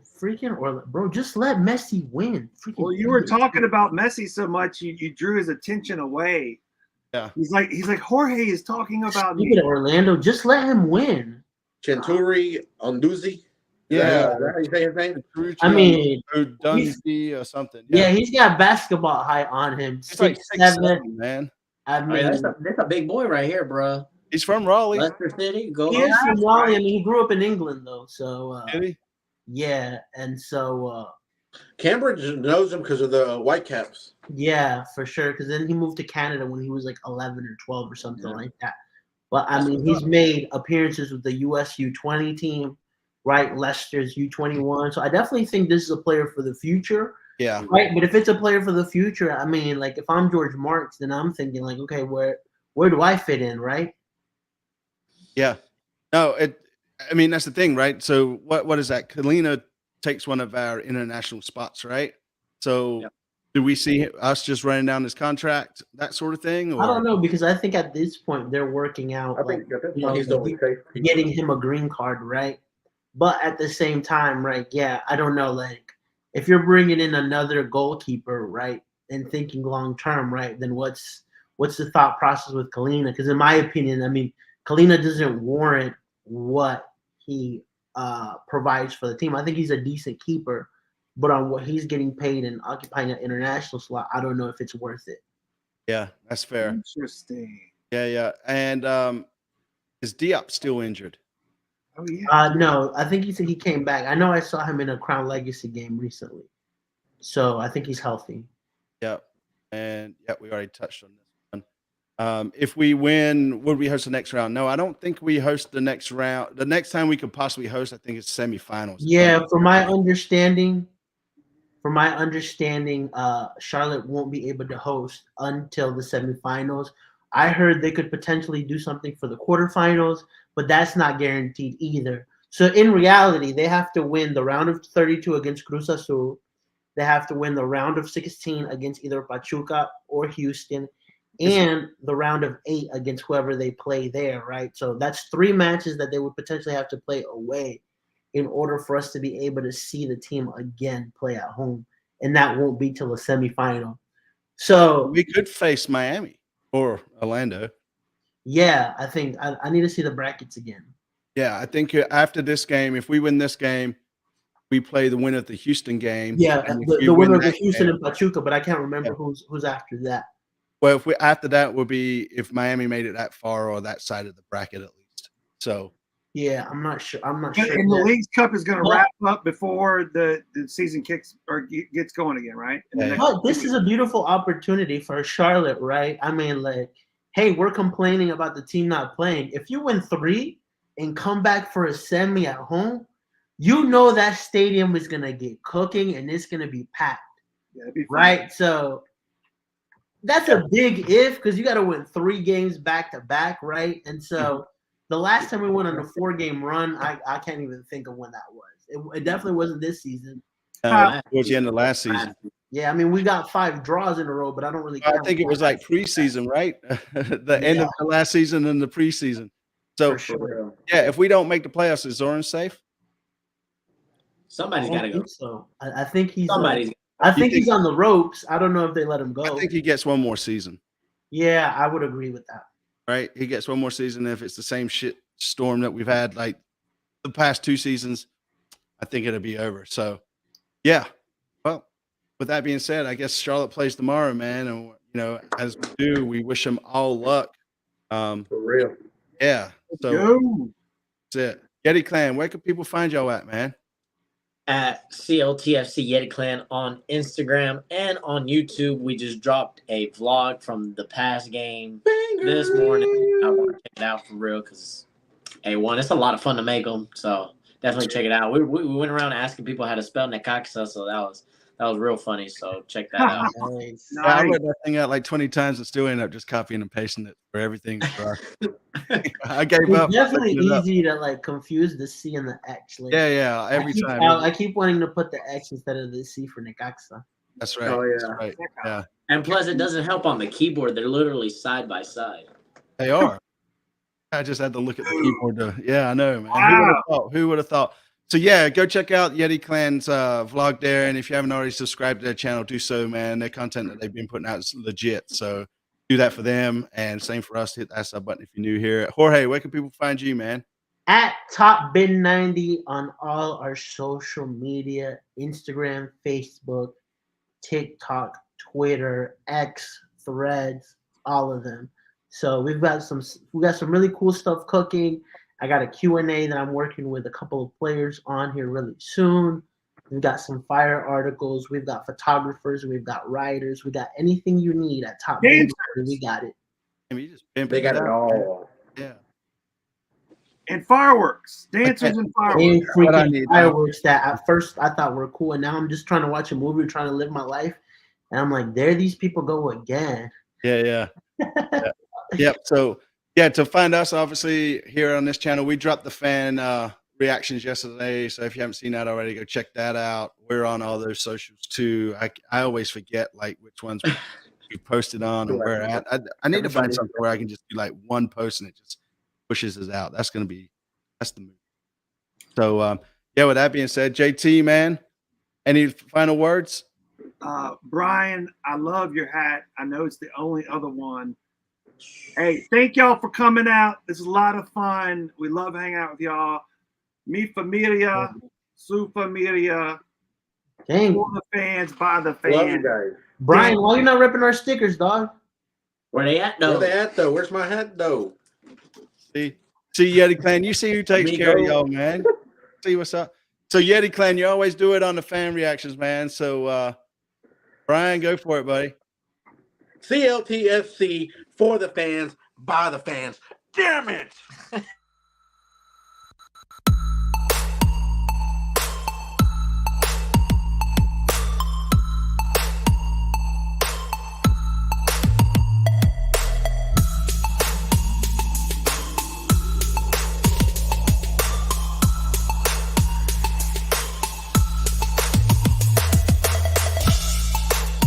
bro, just let Messi win. Freaking Well, you were idiot. talking about Messi so much, you drew his attention away. Yeah. He's like Jorge is talking about me. Look at Orlando. Just let him win. Chinturi Onduzi. Yeah. Is that how you say his name? I mean, Dundee or something. yeah, he's got basketball height on him. He's like 6'7", man. I Oh, mean, yeah, that's a big boy right here, bro. He's from Raleigh. Leicester City. Go he is on. from Raleigh. I mean, he grew up in England though, so Did he? yeah, and so Cambridge knows him because of the Whitecaps. yeah, for sure. Because then he moved to Canada when he was like 11 or 12 or something Yeah. like that. But I That's mean, what's he's made appearances with the US U20 team, right? Leicester's U21. So I definitely think this is a player for the future, Yeah. right? But if it's a player for the future, I mean, like if I'm George Marks, then I'm thinking like, okay, where do I fit in, right? Yeah. No, I mean, that's the thing, right? So what is that? Kalina takes one of our international spots, right? So Yep. do we see us just running down his contract, that sort of thing? Or I don't know because I think at this point they're working out I think like, at this you point know, he's the only safe. getting him a green card, right? But at the same time, right? Yeah, I don't know. Like, if you're bringing in another goalkeeper, right, and thinking long term, right, then what's the thought process with Kalina? Because in my opinion, I mean, Kalina doesn't warrant what he provides for the team. I think he's a decent keeper, but on what he's getting paid and occupying an international slot, I don't know if it's worth it. Yeah, that's fair. Interesting. Yeah. And is Diop still injured? Oh yeah. No, I think he said he came back. I know I saw him in a Crown Legacy game recently, so I think he's healthy. Yep. And we already touched on this one. If we win, would we host the next round? No, I don't think we host the next round. The next time we could possibly host, I think it's semifinals. Yeah, from my understanding, Charlotte won't be able to host until the semifinals. I heard they could potentially do something for the quarterfinals, but that's not guaranteed either. So in reality, they have to win the round of 32 against Cruz Azul. They have to win the round of 16 against either Pachuca or Houston, and the round of 8 against whoever they play there, right? So that's 3 matches that they would potentially have to play away in order for us to be able to see the team again play at home, and that won't be till the semifinal. So we could face Miami or Orlando. yeah, I think I need to see the brackets again. Yeah, I think after this game, if we win this game, we play the winner of the Houston game. Yeah, and if we the win winner of the that Houston game- and Pachuca, but I can't remember who's after that. Well, if we after that would be if Miami made it that far or that side of the bracket at least. So Yeah, I'm not sure. And yet. the League's Cup is going to Well- wrap up before the season kicks or gets going again, right? In the Yeah. next- But this is a beautiful opportunity for Charlotte, right? I mean, like, hey, we're complaining about the team not playing. If you win 3 and come back for a semi at home, you know that stadium is gonna get cooking and it's gonna be packed, Yeah, it'd be fun. right? So that's a big if because you got to win 3 games back to back, right? And so the last time we went on a 4-game run, I can't even think of when that was. It definitely wasn't this season. towards the end of last season. Yeah, I mean, we got 5 draws in a row, but I don't really. I count think it was that. like preseason, right? The end of the last season and the preseason. So For sure. yeah, if we don't make the playoffs, is Zoran safe? Somebody's I got to don't go. think so. I think he's. Somebody's. I think he's on the ropes. I don't know if they let him go. I think he gets one more season, Yeah, I would agree with that. right? He gets one more season if it's the same shit storm that we've had. Like the past 2 seasons, I think it'll be over. So, yeah. Well, with that being said, I guess Charlotte plays tomorrow, man. And, as we do, we wish them all luck. For real. Yeah. So Go. that's it. Yeti Clan, where can people find y'all at, man? At CLTFC Yeti Clan on Instagram and on YouTube. We just dropped a vlog from the past game this morning. I want to check it out for real because A1, it's a lot of fun to make them. So definitely check it out. We went around asking people how to spell Necaxa, so that was real funny. So check that out. Nice. Yeah, I read that thing out like 20 times and still end up just copying and pasting it for everything. I gave up. It's definitely looking it up. easy to like confuse the C and the X. Like, Yeah. Every time. I keep wanting to put the X instead of the C for Necaxa. That's right. Oh, yeah. That's right. Yeah, And plus, it doesn't help on the keyboard. They're literally side by side. they are. I just had to look at the keyboard. Yeah, I know, man. Wow. Who would have thought? So, yeah, go check out Yeti Clan's vlog there. And if you haven't already subscribed to their channel, do so, man. Their content that they've been putting out is legit. So do that for them. And same for us. Hit that sub button if you're new here. Jorge, where can people find you, man? At TopBin90 on all our social media, Instagram, Facebook, TikTok, Twitter, X, Threads, all of them. So we got some really cool stuff cooking. I got a Q&A that I'm working with a couple of players on here really soon. We've got some fire articles. We've got photographers. We've got writers. We got anything you need at Top Bin. We got it. I mean, you just pimping They got it out, all. man. Yeah. And fireworks, dancers and And fireworks. What I freaking need, fireworks that at first I thought were cool, and now I'm just trying to watch a movie, trying to live my life, and I'm like, there these people go again. Yeah. Yep. So, yeah, to find us, obviously, here on this channel, we dropped the fan reactions yesterday. So if you haven't seen that already, go check that out. We're on all those socials too. I always forget like which ones we posted on and where at. I need to find something where I can just do like one post and it just pushes us out. That's the move. So, yeah, with that being said, JT, man, any final words? Brian, I love your hat. I know it's the only other one. Hey, thank y'all for coming out. This is a lot of fun. We love hanging out with y'all. Mi familia, su familia, Dang, for the fans, by the Love you fans. guys. Brian, why you not ripping our stickers, dog? Where they at, Where though? they at though? Where's my hat though? See Yeti Clan, you see who takes care of y'all, man. See what's up. So Yeti Clan, you always do it on the fan reactions, man. So Brian, go for it, buddy. CLTFC for the fans, by the fans. Damn it!